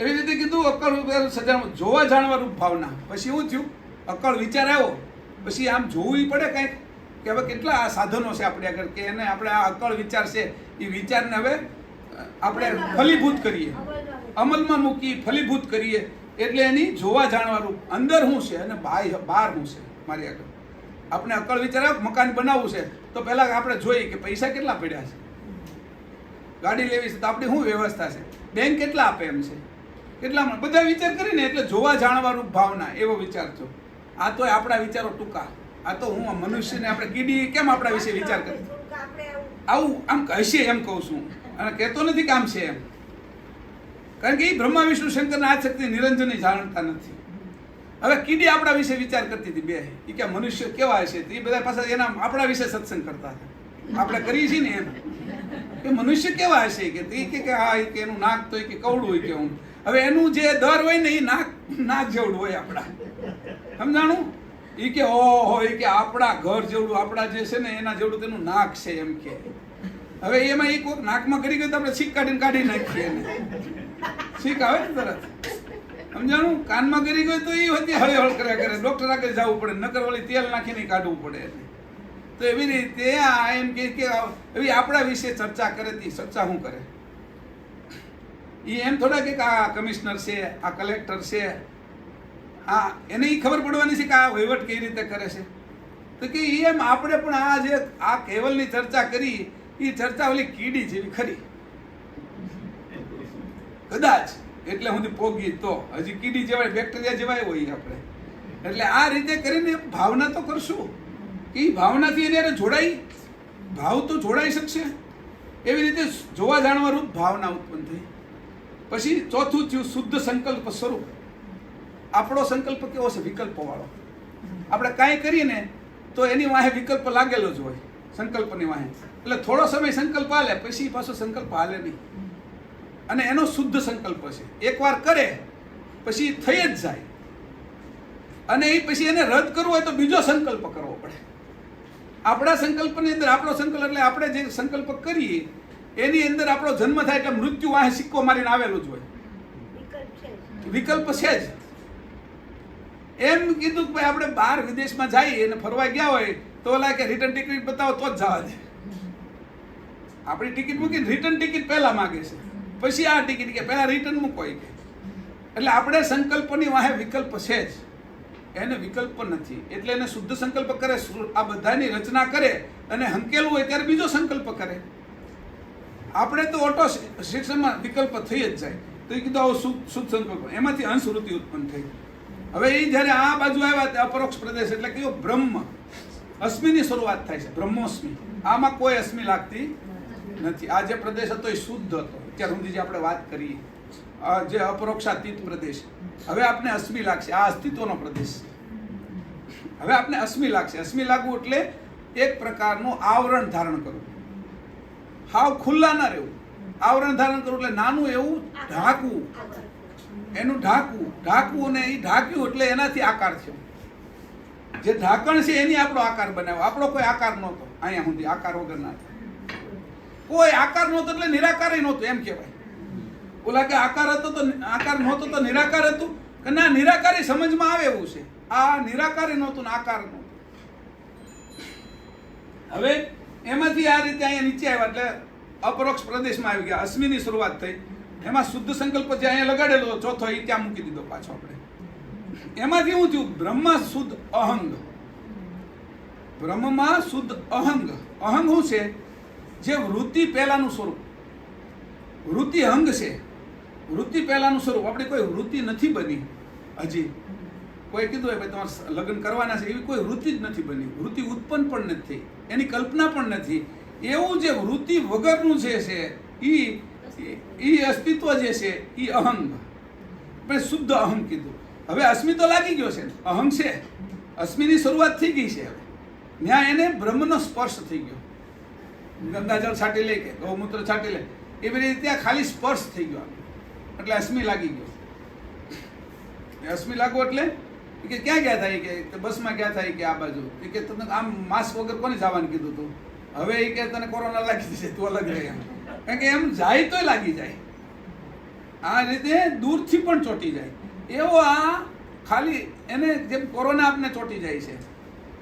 એવી રીતે કીધું અક્કલ સજાણ, જોવા જાણવા રૂપ ભાવના. પછી શું થયું? અક્કલ વિચાર આવ્યો પછી આમ જોવું પડે કંઈક કે હવે કેટલા આ સાધનો છે આપણે આગળ કે એને આપણે આ અક્કળ વિચાર છે એ વિચારને હવે આપણે ફલીભૂત કરીએ, અમલમાં મૂકી ફલીભૂત કરીએ. એટલે એની જોવા જાણવાનું અંદર શું છે અને બહાર શું છે મારી આગળ. આપણે અક્કળ વિચાર આવે મકાન બનાવવું છે તો પહેલાં આપણે જોઈએ કે પૈસા કેટલા પડ્યા છે, ગાડી લેવી છે તો આપણી શું વ્યવસ્થા છે, બેંક કેટલા આપે એમ છે, કેટલા બધા વિચાર કરીને એટલે જોવા જાણવાનું ભાવના એવો વિચાર છો. આ તો આપણા વિચારો ટૂંકા. આ તો હું મનુષ્યને આપણે કીડી કેમ આપણા વિશે વિચાર કરીએ આવું આમ હશે એમ કહું છું, અને કહેતો નથી કે આમ છે એમ. કારણ કે એ બ્રહ્મા વિષ્ણુ શંકરના આ શક્તિ નિરંજનની જાણતા નથી. હવે કીડી આપણા વિશે વિચાર કરતી હતી બે, એ કે મનુષ્ય કેવા હશે, એ બધા પાછા એના આપણા વિશે સત્સંગ કરતા હતા. આપણે કરીએ છીએ ને એમ કે મનુષ્ય કેવા હશે કે હા કે એનું નાક તો કે કવડું હોય કે હું. હવે એનું જે દર હોય ને એ નાક જેવડું હોય આપણા, સમજાણું? એ કે ઓહો એ કે આપણા ઘર જેવડું, આપણા જે છે ને એના જેવડું તેનું નાક છે એમ કે. હવે એમાં એક વખત નાકમાં કરી ગયું તો આપણે છીક કાઢી નાખીએ એને, છીક આવે ને તરત, સમજાણું? કાનમાં કરી ગયું તો એ હતી હળે કર્યા કરે, ડોક્ટર આગળ જવું પડે, નકર વળી તેલ નાખીને કાઢવું પડે એને. તો એવી રીતે આ એમ કે એવી આપણા વિશે ચર્ચા કરે તે ચર્ચા શું કરે? એ એમ થોડા કે આ કમિશનર છે, આ કલેક્ટર છે, આ એને એ ખબર પડવાની છે કે આ વહીવટ કઈ રીતે કરે છે. તો કે એમ આપણે પણ આ જે આ કેવલની ચર્ચા કરી એ ચર્ચા ઓલી કીડી જેવી ખરી કદાચ, એટલે હું પોગી તો હજી કીડી જેવાય બેક્ટેરિયા જેવાય હોય આપણે. એટલે આ રીતે કરીને ભાવના તો કરશું કે એ ભાવનાથી એને જોડાઈ, ભાવ તો જોડાઈ શકશે. એવી રીતે જોવા જાણવા રૂપ ભાવના ઉત્પન્ન થઈ. પછી ચોથું થયું શુદ્ધ સંકલ્પ સ્વરૂપ. આપણો સંકલ્પ કેવો છે? વિકલ્પ વાળો. આપણે કાંઈ કરીએ ને તો એની વાહે વિકલ્પ લાગેલો જ હોય, સંકલ્પની વાહે. એટલે થોડો સમય સંકલ્પ હાલે પછી પાછો સંકલ્પ હાલે નહીં. અને એનો શુદ્ધ સંકલ્પ છે. એકવાર કરે પછી થઈ જ જાય, અને એ પછી એને રદ કરવો હોય તો બીજો સંકલ્પ કરવો પડે. આપણા સંકલ્પની અંદર આપણો સંકલ્પ એટલે આપણે જે સંકલ્પ કરીએ એની અંદર આપણો જન્મ થાય એટલે મૃત્યુ વાહે સિક્કો મારીને આવેલું જ હોય, વિકલ્પ છે જ. એમ કીધું કે ભાઈ આપણે બહાર વિદેશમાં જઈએ અને ફરવા ગયા હોય તો ઓલા કે રિટર્ન ટિકિટ બતાવો તો જ જવા દે. આપણી ટિકિટ મૂકીને રિટર્ન ટિકિટ પહેલા માગે છે, પછી આ ટિકિટ કે પહેલા રિટર્ન મૂકો કે. એટલે આપણે સંકલ્પની વાહે વિકલ્પ છે જ, એને વિકલ્પ નથી. એટલે એને શુદ્ધ સંકલ્પ કરે, આ બધાની રચના કરે અને હંકેલું હોય ત્યારે બીજો સંકલ્પ કરે. આપણે તો ઓટો શિક્ષણમાં વિકલ્પ થઈ જ જાય. તો એ કીધું આવો શુદ્ધ સંકલ્પ, એમાંથી અંશવૃત્તિ ઉત્પન્ન થઈ. હવે એ જ્યારે આ બાજુ આવ્યા તે અપરોક્ષ પ્રદેશ એટલે કયો બ્રહ્મ અસ્મિની શરૂઆત થાય છે, બ્રહ્મોસ્મિ. આમાં કોઈ અસ્મિ લાગતી નથી. આ જે પ્રદેશ હતો એ શુદ્ધ હતો અત્યાર સુધી જે આપણે વાત કરીએ, જે અપરોક્ષાતીત પ્રદેશ. હવે આપણે અસ્મિ લાગશે, આ અસ્તિત્વનો પ્રદેશ છે. હવે આપણે અસ્મિ લાગશે. અસ્મિ લાગવું એટલે એક પ્રકારનું આવરણ ધારણ કરવું, હાવ ખુલ્લા ના રહેવું. આવરણ ધારણ કરવું એટલે નાનું એવું ઢાંકવું, એનું ઢાંકવું ને એ ઢાંક્યું એટલે એનાથી આકાર થયો. જે ઢાંકણ છે એની આપણો આકાર બનાવ્યો. આપણો કોઈ આકાર નહોતો અહીંયા સુધી, આકાર વગર ના કોઈ આકાર નહોતો એટલે નિરાકાર નહોતું એમ કહેવાય. ઓલા કે આકાર હતો તો આકાર નહોતો તો નિરાકાર હતું કે ના, નિરાકારી સમજમાં આવે એવું છે. આ નિરાકારી નહોતું ને આકાર નહોતું. હવે એમાંથી આ રીતે અહીંયા નીચે આવ્યા એટલે અપરોક્ષ પ્રદેશમાં આવી ગયા. અસ્મિની શરૂઆત થઈ. એમાં શુદ્ધ સંકલ્પ જે અહીંયા લગાડેલો ચોથો એ ત્યાં મૂકી દીધો પાછો આપણે. એમાંથી શું થયું? બ્રહ્મા શુદ્ધ અહંગ. બ્રહ્મમાં શુદ્ધ અહંગ. અહંગ શું છે? જે વૃત્તિ પહેલાનું સ્વરૂપ. વૃત્તિ અંગ છે, વૃત્તિ પહેલાનું સ્વરૂપ. આપણે કોઈ વૃત્તિ નથી બની હજી. કોઈ કીધું હોય ભાઈ તમારે લગ્ન કરવાના છે, એવી કોઈ વૃત્તિ જ નથી બની. વૃત્તિ ઉત્પન્ન પણ નથી, એની કલ્પના પણ નથી. એવું જે વૃત્તિ વગરનું જે છે એ અસ્તિત્વ જે છે એ અહંગ. આપણે શુદ્ધ અહંગ કીધું. હવે અસ્મિ તો લાગી ગયો છે, અહંગ છે, અસ્મિની શરૂઆત થઈ ગઈ છે. હવે ત્યાં એને બ્રહ્મનો સ્પર્શ થઈ ગયો. ગંગાજળ છાંટી લે કે ગૌમૂત્ર છાંટી લે એવી રીતે ત્યાં ખાલી સ્પર્શ થઈ ગયો એટલે અસ્મિ લાગી ગયો. અશ્મિ લાગુ એટલે કે ક્યાં ગયા થાય કે બસમાં ગયા થાય કે આ બાજુ કે તને આમ માસ્ક વગર કોને જવાનું કીધું તું, હવે એ કે તને કોરોના લાગી જશે તું અલગ રહે એમ, કારણ કે એમ જાય તોય લાગી જાય. આ રીતે દૂરથી પણ ચોંટી જાય એવો આ ખાલી એને જેમ કોરોના આપને ચોંટી જાય છે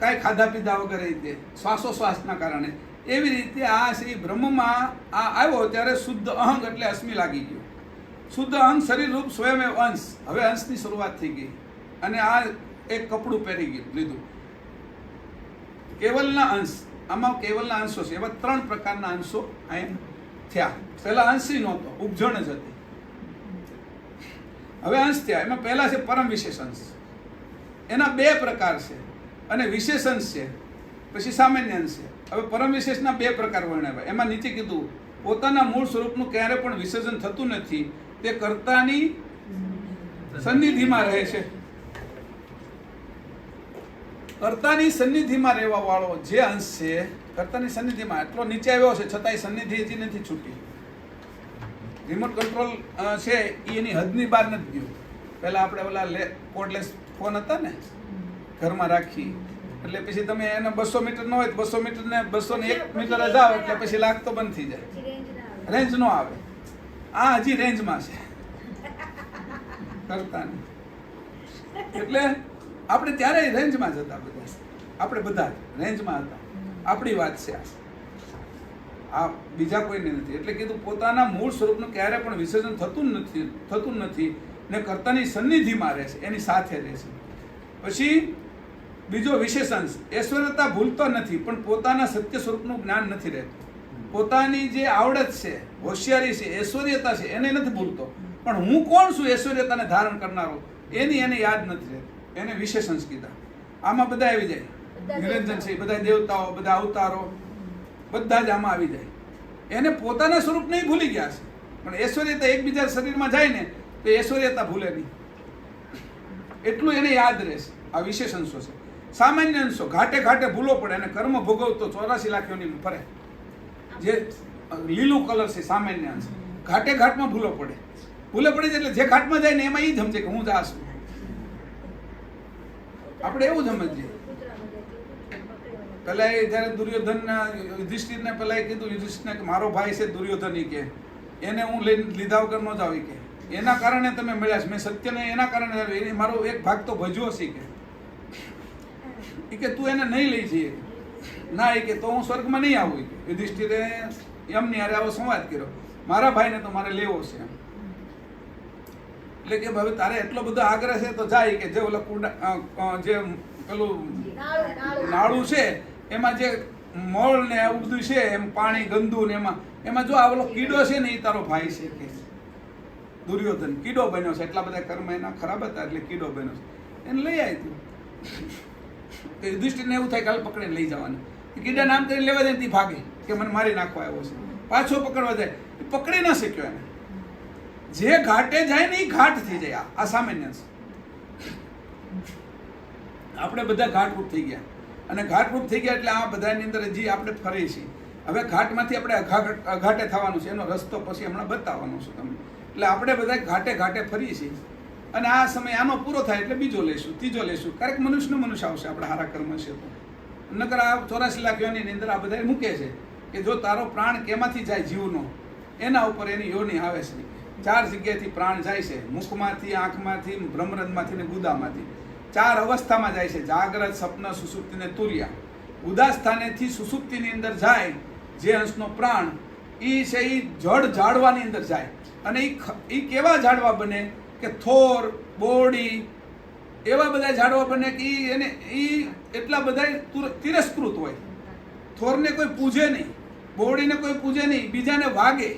કાંઈ ખાધા પીધા વગર રીતે શ્વાસોશ્વાસના કારણે, એવી રીતે આ શ્રી બ્રહ્મમાં આ આવ્યો ત્યારે શુદ્ધ અહંગ એટલે અશ્મિ લાગી ગયો. શુદ્ધ અહંગ શરીર રૂપ સ્વયં અંશ, હવે અંશની શરૂઆત થઈ ગઈ અને આ એક કપડું પહેરી ગયું લીધું. કેવલના અંશ, આમાં કેવલના અંશો છે, એવા 3 પ્રકારના અંશો અહીં થયા. પહેલા અંશી નહોતો, ઉપજણ જ હતી, હવે અંશ થયા. એમાં પહેલા છે પરમ વિશેષ અંશ, એના 2 પ્રકાર છે અને વિશેષ અંશ છે, પછી સામાન્ય અંશ છે. હવે પરમ વિશેષના 2 પ્રકાર વર્ણવ્યા. એમાં નીચે કીધું પોતાના મૂળ સ્વરૂપનું ક્યારે પણ વિસર્જન થતું નથી, તે કર્તાની સન્નિધિમાં રહે છે. કર્તાની સન્નિધિમાં રહેવા વાળો જે અંશ છે, કર્તાની સન્નિધિમાં એટલો નીચે આવ્યો છે છતાંય સન્નિધિ હજી નથી છૂટી. રિમોટ કંટ્રોલ છે એ એની હદની બહાર નથી ગયું. પહેલા આપણે ઓલા કોર્ડલેસ ફોન હતા ને ઘરમાં રાખી, એટલે પછી તમે એને 200 મીટર ન હોય તો 200 મીટર ને 201 મીટર જ આવો એટલે પછી લાગતો બંધ થઈ જાય, રેન્જ નો આવે. આ હજી રેન્જમાં છે કરતાની, એટલે આપણે ત્યારે રેન્જમાં જ હતા બધા, આપણે બધા રેન્જમાં હતા. આપણી વાત છે આ, બીજા કોઈને નથી. એટલે કીધું પોતાના મૂળ સ્વરૂપનું ક્યારે પણ વિસર્જન થતું નથી ને કર્તાની સન્નિધિમાં રહે છે, એની સાથે રહે છે. પછી બીજો વિશેષાંશ, ઐશ્વર્યતા ભૂલતો નથી પણ પોતાના સત્ય સ્વરૂપનું જ્ઞાન નથી રહેતું. પોતાની જે આવડત છે, હોશિયારી છે, ઐશ્વર્યતા છે એને નથી ભૂલતો, પણ હું કોણ છું ઐશ્વર્યતાને ધારણ કરનારો એની એને યાદ નથી રહેતું. એને વિશેષાંશ કીધા. આમાં બધા આવી જાય, નિરંજન છે, બધા દેવતાઓ, બધા અવતારો, બધા જ આમાં આવી જાય. એને પોતાના સ્વરૂપ નહીં ભૂલી ગયા છે, પણ ઐશ્વર્યતા એકબીજા શરીરમાં જાય ને તો ઐશ્વર્યતા ભૂલે નહીં, એટલું એને યાદ રહેશે. આ વિશેષ અંશો છે. સામાન્ય અંશો ઘાટે ઘાટે ભૂલો પડે અને કર્મ ભોગવતો 84 લાખ યોની ફરે, જે લીલું કલર છે સામાન્ય અંશ. ઘાટે ઘાટમાં ભૂલો પડે છે એટલે જે ઘાટમાં જાય ને એમાં એ સમજે કે હું જ આ છું. આપણે એવું સમજીએ. પેલા એ જયારે દુર્યોધન યુધિષ્ઠિરને પેલા એ કીધું યુધિષ્ઠિરને કે મારો ભાઈ છે દુર્યોધન, કે એને હું લઈને લીધા વગર ન જાવ, કે એના કારણે તમે મળ્યા છે, મેં સત્યને એના કારણે મારો એક ભાગ તો ભજવો છે કે તું એને નહીં લઈ જઈએ ના, એ કે તો હું સ્વર્ગમાં નહીં આવું. યુધિષ્ઠિરે એમની હારે આવો સંવાદ કર્યો, મારા ભાઈને તો મારે લેવો છે એમ. એટલે કે હવે તારે એટલો બધો આગ્રહ છે તો જાય કે જે ઓલા કુંડા જે પેલું નાળું છે એમાં જે મોળ ને આવું બધું છે, એમ પાણી ગંદુ ને એમાં જો આ ઓલો કીડો છે ને એ તારો ભાઈ છે, કે દુર્યોધન કીડો બન્યો છે, એટલા બધા કર્મ એના ખરાબ હતા એટલે કીડો બન્યો છે, એને લઈ આવી તું. યુધિષ્ઠિરને એવું થાય કાલે પકડીને લઈ જવાનું, કીડા નામ કરીને લેવા જાય ને ભાગે કે મને મારી નાખવા આવ્યો છે. પાછો પકડવા જાય, પકડી ના શક્યો એને. જે ઘાટે જાય ને એ ઘાટ થઈ જાય. આ સામાન્ય છે. આપણે બધા ઘાટરૂપ થઈ ગયા, અને ઘાટરૂપ થઈ ગયા એટલે આ બધાની અંદર હજી આપણે ફરી છીએ. હવે ઘાટમાંથી આપણે અઘાટે થવાનું છે, એનો રસ્તો પછી હમણાં બતાવવાનો છું તમને. એટલે આપણે બધા ઘાટે ઘાટે ફરીએ છીએ, અને આ સમય આનો પૂરો થાય એટલે બીજો લેશું, ત્રીજો લેશું. ક્યારેક મનુષ્ય આવશે આપણે સારા કર્મ છે તો. નકર આ 84 લાખ યોની અંદર આ બધા મૂકે છે કે જો તારો પ્રાણ કેમાંથી જાય જીવનો, એના ઉપર એની યોની આવે છે. 4 જગ્યાએથી પ્રાણ જાય છે, મુખમાંથી, આંખમાંથી, બ્રહ્મરંધમાંથી ને ગુદામાંથી. 4 અવસ્થામાં જાય છે, જાગ્રત, સ્વપ્ન, સુષુપ્તિ ને તુર્યા. ઉદાસ સ્થાનેથી સુષુપ્તિની અંદર જાય જે અંશનો પ્રાણ, એ છે એ જડ ઝાડવાની અંદર જાય. અને એ કેવા ઝાડવા બને કે થોર, બોરડી, એવા બધા ઝાડવા બને કે એને એ એટલા બધા તિરસ્કૃત હોય. થોરને કોઈ પૂજે નહીં, બોરડીને કોઈ પૂજે નહીં, બીજાને વાગે,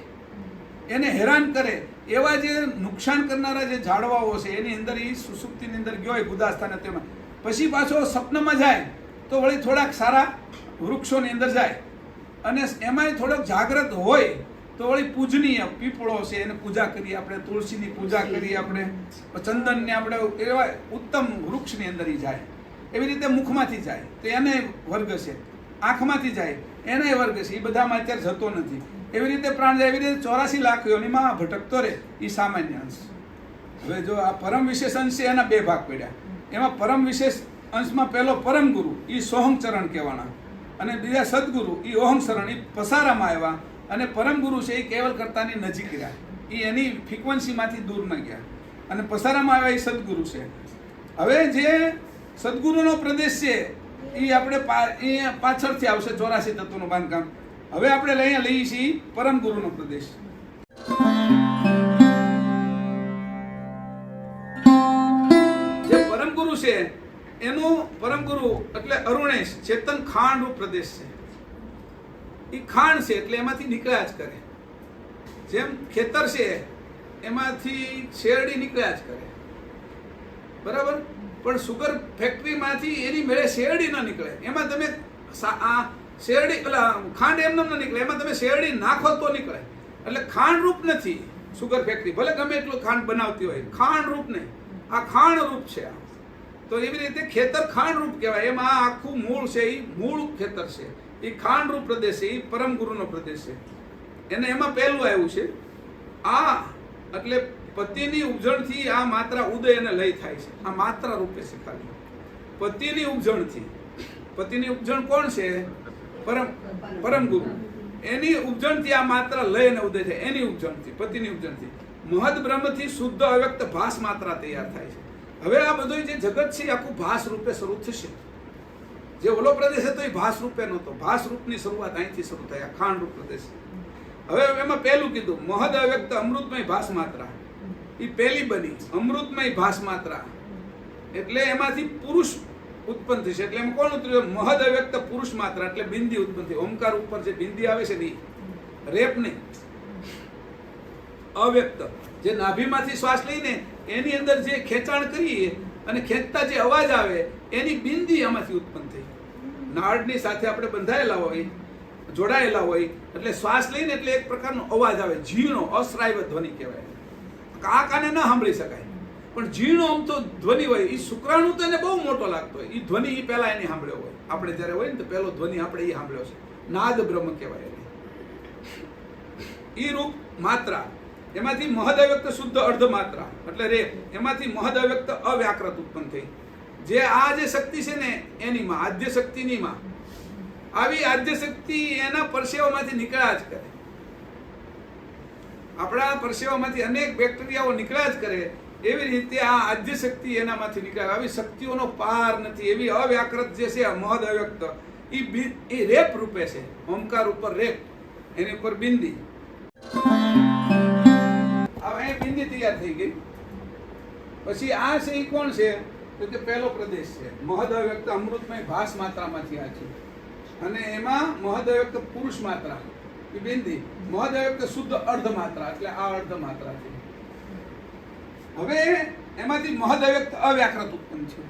એને હેરાન કરે, એવા જે નુકસાન કરનારા જે ઝાડવાઓ છે એની અંદર એ સુસુપ્તિની અંદર ગયો હોય ગુદાસ્થાને. તેમાં પછી પાછો સ્વપ્નમાં જાય તો વળી થોડાક સારા વૃક્ષોની અંદર જાય, અને એમાંય થોડોક જાગ્રત હોય તો વળી પૂજનીય પીપળો છે એને પૂજા કરીએ આપણે, તુલસીની પૂજા કરીએ આપણે, ચંદનને આપણે, એવા ઉત્તમ વૃક્ષની અંદર એ જાય. એવી રીતે મુખમાંથી જાય તો એને વર્ગ છે, આંખમાંથી જાય એને વર્ગ છે, એ બધામાં અત્યારે જતો નથી. એવી રીતે પ્રાણ જાય, એવી રીતે 84 લાખ યોનીમાં ભટકતો રહે. એ સામાન્ય અંશ. હવે જો આ પરમ વિશેષ અંશ છે એના બે ભાગ પડ્યા. એમાં પરમ વિશેષ અંશમાં પહેલો પરમ ગુરુ એ સોહમ ચરણ કહેવાના, અને બીજા સદગુરુ એ ઓહમ શરણ એ પસારામાં આવ્યા, અને પરમ ગુરુ છે એ કેવલ કરતાની નજીક રહ્યા, એ એની ફ્રીક્વન્સીમાંથી દૂર ન ગયા, અને પસારામાં આવ્યા એ સદગુરુ છે. હવે જે સદગુરુનો પ્રદેશ છે એ આપણે પાછળથી આવશે 84 તત્વનું બાંધકામ. હવે આપણે અહીંયા લઈએ છીએ પરમ ગુરુનો પ્રદેશ. જે પરમ ગુરુ છે એનું પરમ ગુરુ એટલે અરુણેશ ચેતન ખાંડ રૂપ પ્રદેશ છે. એ ખાંડ છે એટલે એમાંથી નીકળ્યા જ કરે. જેમ ખેતર છે એમાંથી શેરડી નીકળ્યા જ કરે, બરાબર, પણ સુગર ફેક્ટરીમાંથી એની મેળે શેરડી ન નીકળે. એમાં તમે શેરડી ખાંડ એમને ન નીકળે, એમાં તમે શેરડી નાખો તો નીકળે. એટલે ખાંડ રૂપ નથી સુગર ફેક્ટરી, ભલે ગમે એટલું ખાંડ બનાવતી હોય, ખાંડ રૂપ નહીં, આ ખાંડ રૂપ છે. તો એવી રીતે ખેતર ખાંડ રૂપ કહેવાય. એમાં આખું મૂળ છે એ મૂળ ખેતર છે, એ ખાંડ રૂપ પ્રદેશ છે, એ પરમ ગુરુનો પ્રદેશ છે. એને એમાં પહેલું આવ્યું છે આ, એટલે પતિની ઉપજણથી આ માત્રા ઉદય અને લય થાય છે. આ માત્રા રૂપે છે ખાલી પતિની ઉપજણથી. પતિની ઉપજણ કોણ છે? પરમ ગુરુ. એની ઉપજણથી આ માત્રા લય અને ઉદય થાય, એની ઉપજણથી, પતિની ઉપજણથી મહદ બ્રહ્મથી શુદ્ધ અવ્યક્ત ભાસ માત્રા તૈયાર થાય છે. હવે આ બધું જે જગત છે આખું ભાસ રૂપે શરૂ થશે. જે ઓલો પ્રદેશ હતો એ ભાસ રૂપે નહોતો, ભાસ રૂપની શરૂઆત અહીંથી શરૂ થાય, આ ખાંડ રૂપ પ્રદેશ. હવે એમાં પહેલું કીધું મહદ અવ્યક્ત અમૃતમય ભાસ માત્રા, એ પહેલી બની અમૃતમય ભાસ માત્રા, એટલે એમાંથી પુરુષ ઉત્પન્ન થશે. એટલે એમાં કોણ ઉતર્યું? મહદ અવ્યક્ત પુરુષ માત્રા, એટલે બિંદી ઉત્પન્ન થઈ. ઓમકાર ઉપર જે બિંદી આવે છે ને, રેપ નહીં, અવ્યક્ત, જે નાભીમાંથી શ્વાસ લઈને એની અંદર જે ખેંચાણ કરીએ અને ખેંચતા જે અવાજ આવે એની બિંદી આમાંથી ઉત્પન્ન થઈ. નાળની સાથે આપણે બંધાયેલા હોય, જોડાયેલા હોય, એટલે શ્વાસ લઈને એટલે એક પ્રકારનો અવાજ આવે, ઝીણો અશ્રાવ્ય ધ્વનિ કહેવાય. આ કાને ન સાંભળી શકાય, પણ ઝીણો આમ તો ધ્વનિ હોય. એ શુક્રાણુ તો એને બહુ મોટો લાગતો હોય, એ ધ્વનિ એ પહેલા એને સાંભળ્યો હોય. આપણે જ્યારે હોય ને તો પહેલો ધ્વનિ આપણે એ સાંભળ્યો છે, નાદ બ્રહ્મ કહેવાય એને. એ રૂપ માત્રા, એમાંથી મહદ અવ્યક્ત શુદ્ધ અર્ધ માત્રા એટલે રેપ, એમાંથી મહદ અવ્યક્ત અવ્યાકૃત ઉત્પન્ન થઈ. જે આ જે શક્તિ છે ને એની માં, આદ્ય શક્તિની માં, આવી આદ્ય શક્તિ એના પરસેવામાંથી નીકળ્યા જ કરે. આપણા પરસેવામાંથી અનેક બેક્ટેરિયાઓ નીકળ્યા જ કરે. એવી રીતે આ આદ્ય શક્તિ એનામાંથી નીકળે. આવી શક્તિઓનો પાર નથી. એવી અવ્યાકૃત જે છે મહદ અવ્યક્ત, એ રેપ રૂપે છે. ઓમકાર ઉપર રેપ, એની ઉપર બિંદી. હવે બિંદી તૈયાર થઈ ગઈ. પછી આ છે એ કોણ છે? તો કે પહેલો પ્રદેશ છે મહદ અવ્યક્ત અમૃતમય ભાસ માત્રામાંથી આ છે. અને એમાં મહદ અવ્યક્ત પુરુષ માત્રા એ બિંદી, મહદ અવ્યક્ત શુદ્ધ અર્ધ માત્રા એટલે આ અર્ધ માત્રા છે. હવે એમાંથી મહદ અવ્યક્ત અવ્યાકૃત ઉત્પન્ન છે.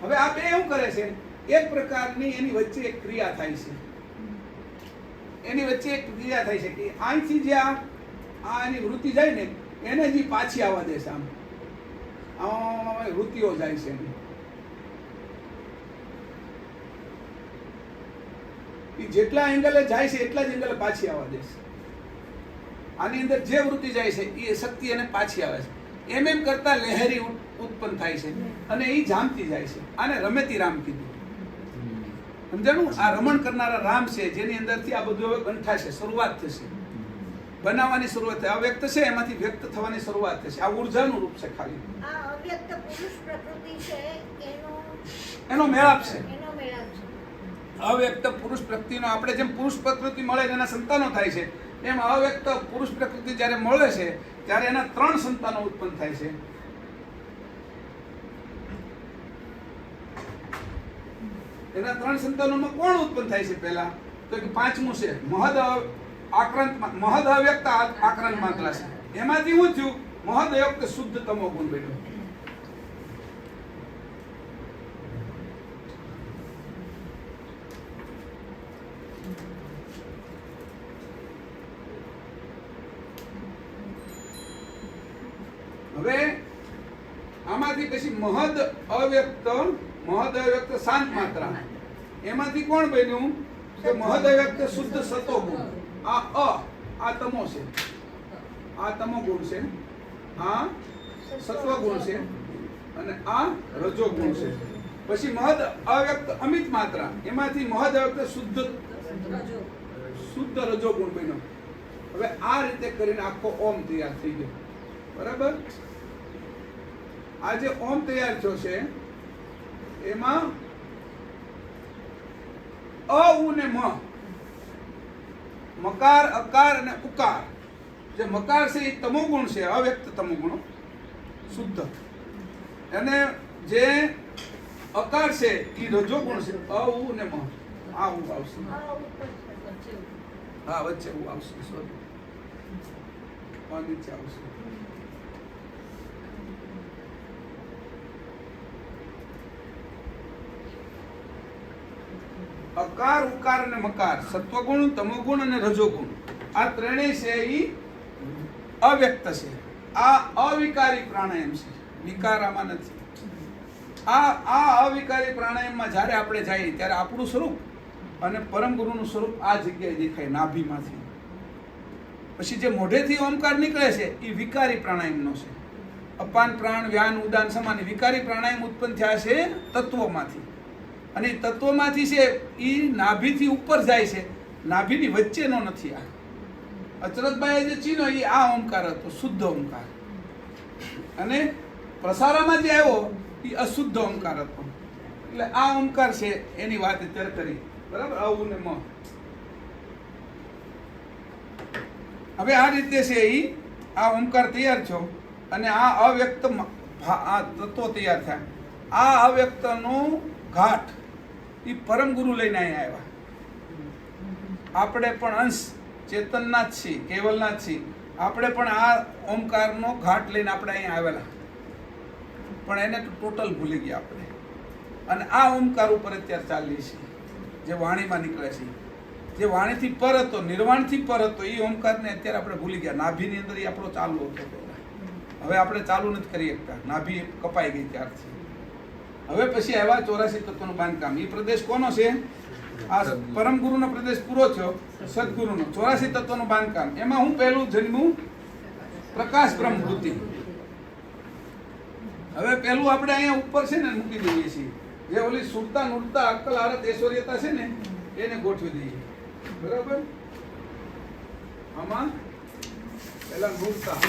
હવે આ બે એવું કરે છે, એક પ્રકારની એની વચ્ચે એક ક્રિયા થાય છે. એની વચ્ચે એક ક્રિયા થાય છે કે અહીંથી જે આ એની વૃત્તિ જાય ને એને જે પાછી આવવા દે છે. આમ વૃત્તિઓ જાય છે એની. એ જેટલા એંગલે જાય છે એટલા જ એંગલે પાછી આવવા દે છે. આની અંદર જે વૃત્તિ જાય છે એ શક્તિ એને પાછી આવે છે. એમ એમ કરતા લહેરી ઉત્પન્ન થાય છે અને એ જામતી જાય છે. આને રમેતી રામ કીધું. સમજાણું? આ રમણ કરનારા રામ છે, જેની અંદરથી આ બધું હવે ગંઠાશે, શરૂઆત થશે, બનાવવાની શરૂઆત થાય. અવ્યક્ત છે એમાંથી વ્યક્ત થવાની શરૂઆત થશે. આ ઉર્જાનું રૂપ છે ખાલી. આ અવ્યક્ત પુરુષ પ્રકૃતિ છે એનો મેળાપ છે. એનો મેળાપ છે. અવ્યક્ત પુરુષ પ્રકૃતિનો, આપણે જેમ પુરુષ પ્રકૃતિ મળે એના સંતાનો થાય છે, એમ અવ્યક્ત પુરુષ પ્રકૃતિ જ્યારે મળે છે ત્યારે એના 3 સંતાનો ઉત્પન્ન થાય છે. એના 3 સંતાનોમાં કોણ ઉત્પન્ન થાય છે પહેલા? તો કે પાંચમું છે મહદ અવ્યક્ત આક્રાંત માત્રા છે. એમાંથી શું થયું? મહદ અવ્યક્ત શુદ્ધ તમો ગુણ બન્યો. હવે આમાંથી પછી મહદ અવ્યક્ત શાંત માત્રા, એમાંથી કોણ બન્યું? કે મહદ અવ્યક્ત શુદ્ધ સતો ગુણ. આ તમો છે, આ તમો ગુણ છે, આ સત્વગુણ છે અને આ રજોગુણ છે. પછી મહદ અવ્યક્ત અમિત માત્રા, એમાંથી મહદ અવ્યક્ત શુદ્ધ રજોગુણ બન્યો. હવે આ રીતે કરીને આખો ઓમ તૈયાર થઈ ગયો. બરાબર. આ જે ઓમ તૈયાર થયો છે એમાં અ ઉ ને મ, મકાર અકાર અને ઉકાર. જે મકાર છે એ તમોગુણ છે, અવ્યક્ત તમોગુણ શુદ્ધ. અને જે અકાર છે એ રજોગુણ છે, અ ઉ ને મ. આ ઉ આવશે, હા વચ્ચે ઉ આવશે, સોરી નીચે આવશે. અકાર ઉકાર અને મકાર, સત્વગુણ તમોગુણ અને રજોગુણ, આ ત્રણેય છે એ અવ્યક્ત છે. આ અવિકારી પ્રાણાયામ છે, વિકાર આમાં નથી. આ અવિકારી પ્રાણાયામમાં જ્યારે આપણે જઈએ ત્યારે આપણું સ્વરૂપ અને પરમ ગુરુનું સ્વરૂપ આ જગ્યાએ દેખાય, નાભીમાંથી. પછી જે મોઢેથી ઓમકાર નીકળે છે એ વિકારી પ્રાણાયામનો છે. અપાન પ્રાણ વ્યાન ઉદાન સમાન વિકારી પ્રાણાયામ ઉત્પન્ન થયા છે તત્વોમાંથી. અને એ તત્વોમાંથી છે એ નાભીથી ઉપર જાય છે, નાભીની વચ્ચેનો નથી. આ અચરતભાઈએ જે ચીનો એ આ ઓમકાર હતો, શુદ્ધ ઓમકાર. અને પ્રસારામાં જે આવ્યો એ અશુદ્ધ ઓમકાર હતો. એટલે આ ઓમકાર છે એની વાત અત્યારે કરી. બરાબર. આવું ને મ. હવે આ રીતે છે એ આ ઓમકાર તૈયાર થયો અને આ અવ્યક્ત આ તત્વો તૈયાર થયા. આ અવ્યક્તનો ઘાટ એ પરમ ગુરુ લઈને અહીંયા આવ્યા. આપણે પણ અંશ ચેતનના જ છીએ, કેવલના જ છીએ. આપણે પણ આ ઓમકારનો ઘાટ લઈને આપણે અહીંયા આવેલા, પણ એને ટોટલ ભૂલી ગયા આપણે. અને આ ઓમકાર ઉપર અત્યારે ચાલીએ છીએ, જે વાણીમાં નીકળે છે, જે વાણીથી પર હતો, નિર્વાણથી પર હતો, એ ઓમકારને અત્યારે આપણે ભૂલી ગયા. નાભીની અંદર એ આપણો ચાલુ હતો પહેલા. હવે આપણે ચાલુ નથી કરી શકતા, નાભી કપાઈ ગઈ ત્યારથી. હવે પછી આવ્યા 84 તત્વનું બાંધકામ. એ પ્રદેશ કોનો છે? આ પરમ ગુરુનો પ્રદેશ પૂરો થયો, સદગુરુનો 84 તત્વનું બાંધકામ. એમાં હું પહેલું જન્મ્યું પ્રકાશ બ્રહ્મ વૃત્તિ. હવે પહેલું આપણે અહીંયા ઉપર છે ને મૂકી દઈએ છીએ, જે ઓલી સુરતા નુરતા અક્કલ આરત ઐશ્વર્યતા છે ને એને ગોઠવી દઈએ. બરાબર. આમાં પહેલા નુરતા,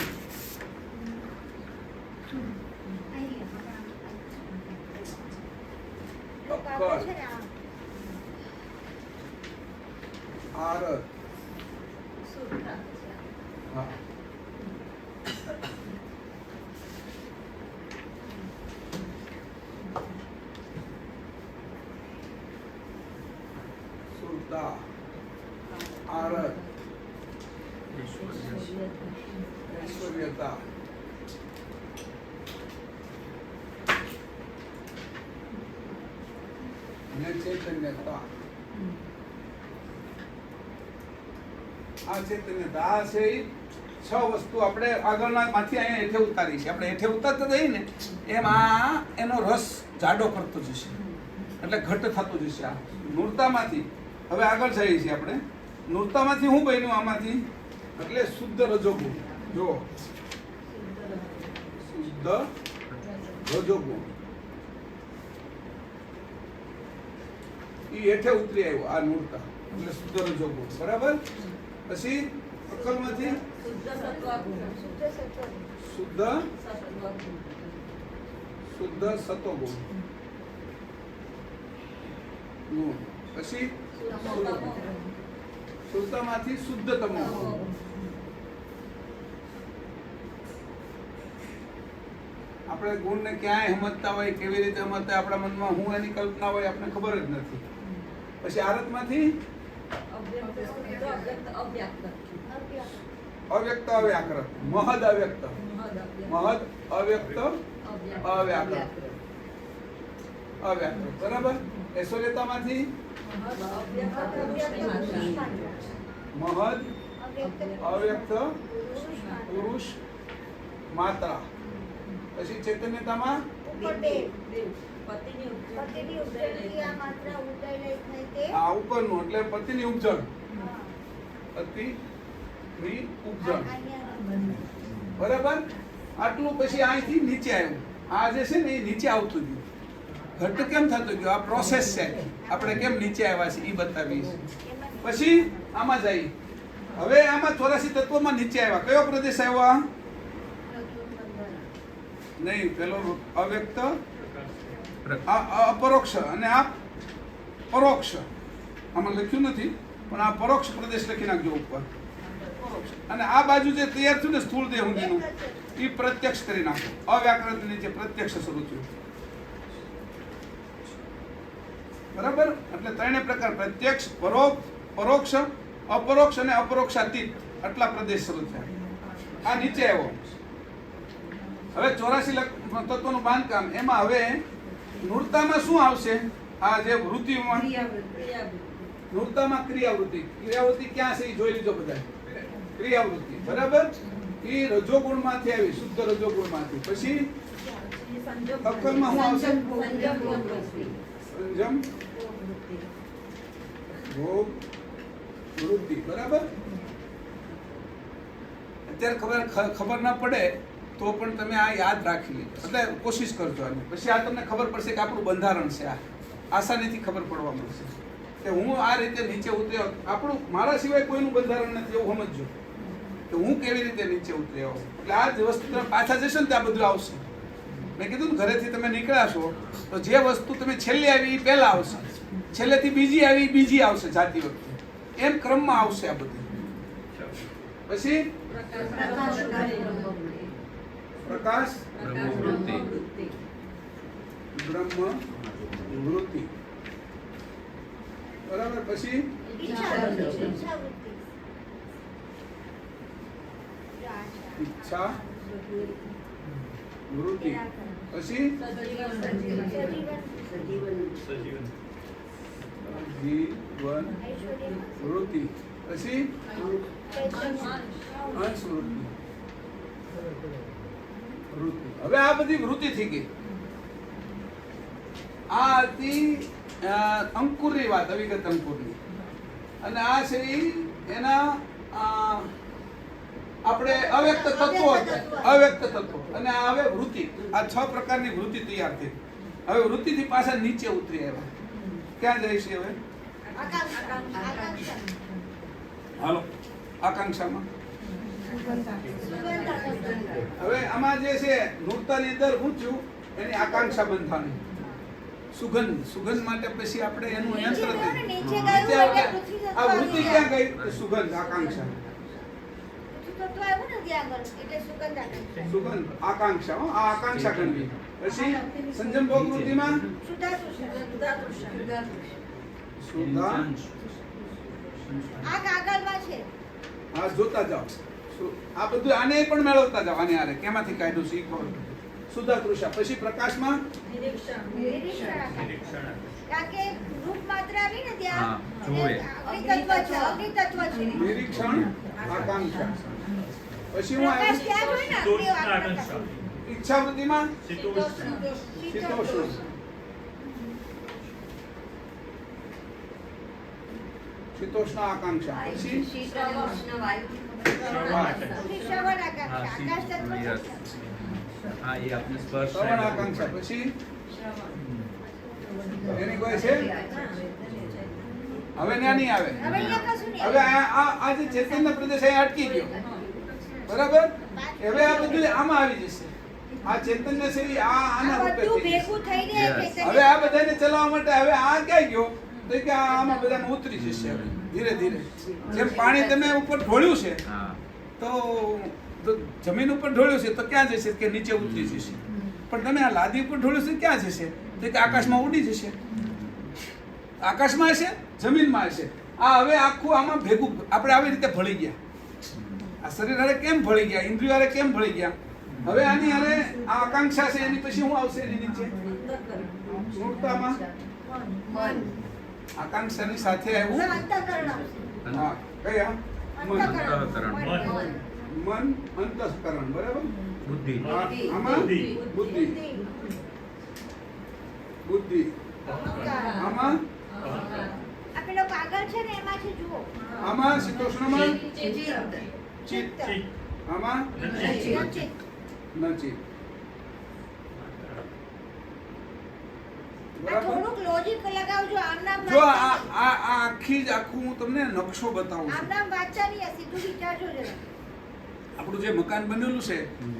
આરત, હા, સુરતા, આરત, ઐશ્વર્યતા, ને ચૈતન્યતા. આ ચૈતન્યતા આ છે એ 6 વસ્તુ આપણે આગળના માંથી અહીંયા હેઠે ઉતારી છે. આપણે હેઠે ઉતારતા જઈએ ને એમ આ એનો રસ જાડો કરતો જશે, એટલે ઘટ થતો જશે. આ નૂરતામાંથી હવે આગળ જઈએ છીએ આપણે. નૂરતામાંથી શું બન્યું આમાંથી? એટલે શુદ્ધ રજોગુણ. જો શુદ્ધ રજોગુણ એ હેઠે ઉતરી આવ્યો. આ નૂરતા એટલે શુદ્ધ રજોગુણ. બરાબર. પછી અક્કલમાંથી શુદ્ધ સત્વગુણ. પછી સુરતામાંથી શુદ્ધ તમોગુણ. આપણે ગુણને ક્યાંય સમજતા હોય, કેવી રીતે સમજતા આપણા મનમાં હું એની કલ્પના હોય આપણે ખબર જ નથી. પછી આરતમાંથી અવ્યક્ત અવ્યાકૃત, મહદ અવ્યક્ત, મહદ અવ્યક્ત અવ્યાકૃત, અવ્યાકૃત. બરાબર. ઐશ્વર્યતામાંથી મહદ અવ્યક્ત પુરુષ માત્રા. પછી ચૈતન્યતામાં આ ઉપરનું એટલે પતિની ઉપજણ, પતિની ઉપજણ. બરાબર. આટલું પછી અહીંથી નીચે આવ્યું. આ જે છે ને એ નીચે આવતું ગયું. ઘટ કેમ થતું ગયું? આ પ્રોસેસ છે. આપણે કેમ નીચે આવ્યા છે એ બતાવીશ. પછી આમાં જઈ. હવે આમાં 84 તત્વોમાં નીચે આવ્યા. કયો પ્રદેશ આવ્યો? નહીં, પેલો અવ્યક્ત, અપરોક્ષ અને આ પરોક્ષ. આમાં લખ્યું નથી પણ આ પરોક્ષ પ્રદેશ લખી નાખજો ઉપર. અને આ બાજુ જે તૈયાર થયું ને સ્થૂળ દેહ સુધીનું એ પ્રત્યક્ષ કરી નાખો. અવ્યાકૃત નીચે પ્રત્યક્ષ શરૂ થયું. બરાબર? એટલે ત્રણેય પ્રકાર: પ્રત્યક્ષ, પરોક્ષ, અપરોક્ષ અને અપરોક્ષાતીત. આટલા પ્રદેશ શરૂ થયા. આ નીચે આવ્યો. હવે 84 તત્વોનું બાંધકામ. એમાં હવે મૂર્તામાં શું આવશે? આ જે વૃત્તિમાં મૂર્તામાં ક્રિયાવૃત્તિ. ક્રિયાવૃત્તિ ક્યાં છે એ જોઈ લીધો બધા. ક્રિયાવૃત્તિ બરાબર. એ રજોગુણમાંથી આવી, શુદ્ધ રજોગુણમાંથી. પછી અક્કલમાં શું આવશે? સંયમ, ભોગ, વૃત્તિ. બરાબર. અત્યારે ખબર ના પડે તો પણ તમે આ યાદ રાખી લો. એટલે કોશિશ કરજો આને. પછી આ તમને ખબર પડશે કે આપણું બંધારણ છે. આ આસાનીથી ખબર પડવા મળશે કે હું આ રીતે નીચે ઉતર્યો. આપણું મારા સિવાય કોઈનું બંધારણ નથી એવું સમજજો કે હું કેવી રીતે નીચે ઉતર્યો. એટલે આ જ વસ્તુ તમે પાછા જશો ને ત્યાં બધું આવશે. મેં કીધું ને ઘરેથી તમે નીકળ્યા છો તો જે વસ્તુ તમે છેલ્લે આવી એ પહેલા આવશે, છેલ્લેથી બીજી આવી બીજી આવશે જાતી વખતે. એમ ક્રમમાં આવશે આ બધું. પછી પ્રકાશ, બ્રહ્મ વૃત્તિ. બરાબર. પછી ઈચ્છા વૃત્તિ. પછી જીવન વૃત્તિ. પછી અંશ વૃત્તિ. હવે આ બધી વૃત્તિ થઈ ગઈ. આ હતી અંકુરની વાત, અવિગત અંકુરની. અને આ છે એના આપણે અવ્યક્ત તત્વો હતા. અવ્યક્ત તત્વો. અને આ હવે વૃત્તિ. આ 6 પ્રકારની વૃત્તિ તૈયાર થઈ. હવે વૃત્તિથી પાછા નીચે ઉતરી આવ્યા. ક્યાં જાય છે હવે? હાલો, આકાંક્ષામાં. હવે આમાં જે છે મૂર્તાની અંદર હું છું એની આકાંક્ષા બંધાણી. સુગંધ. સુગંધ માટે પછી આપણે એનું યંત્ર આ વૃત્તિ ક્યાં ગઈ? સુગંધ, આકાંક્ષા. સુગંધ, આકાંક્ષા. આ આકાંક્ષા ગણવી. પછી સંજમ ભોગ વૃત્તિમાં હા, જોતા જાઓ. આ બધું આને પણ મેળવતા જાઓ. આને આરે કેમાંથી કાઢ્યું છે એ ખબર. સુધા તૃષા. પછી પ્રકાશમાં નિરીક્ષણ, આકાંક્ષા. પછી હું ઈચ્છા વૃત્તિમાં શીતોષ્ણ. શીતોષ્ણ આકાંક્ષા. પછી શ્રવણ આકાંક્ષા. પછી એની કોઈ છે હવે ત્યાં નહીં આવે. હવે આ જે ચેતનનો પ્રદેશ અહીં અટકી ગયો. બરાબર. હવે આ બધું આમાં આવી જશે. આ ચેતનને છે આના રૂપે હવે આ બધાને ચલાવવા માટે હવે આ ક્યાં ગયો તો કે આમાં બધામાં ઉતરી જશે. હવે ધીરે ધીરે જેમ પાણી તમે ઉપર ઢોળ્યું છે તો જમીન ઉપર ઢોળ્યું છે તો ક્યાં જશે? કે નીચે ઉતરી જશે. પણ તમે આ લાદી ઉપર ઢોળ્યું છે ક્યાં જશે? તો કે આકાશમાં ઉડી જશે. આકાશમાં હશે, જમીનમાં હશે. આ હવે આખું આમાં ભેગું આપણે આવી રીતે ભળી ગયા. આ શરીર હારે કેમ ભળી ગયા? ઇન્દ્રિયો હારે કેમ ભળી ગયા? હવે આની હારે આ આકાંક્ષા છે એની પછી શું આવશે? એની નીચે મૂર્તામાં આકાંક્ષાની સાથે આવ્યું. હા, કયા? મન, અંતઃકરણ. બરાબર. બુદ્ધિ. આમાં બુદ્ધિ. બુદ્ધિ. આમાં આપેલો કાગળ છે ને એમાં છે જુઓ. આમાં શીતોષ્ણમાં ચિત્ત. આમાં નજીક. આ થોડુંક લોજિક લગાવજો. આમ નામ જો આ આખી જ આખું હું તમને નકશો બતાવું આમ છું. નામ વાંચતા નહીં, આ સીધું વિચારજો જરા. આપણું જે મકાન બનેલું છે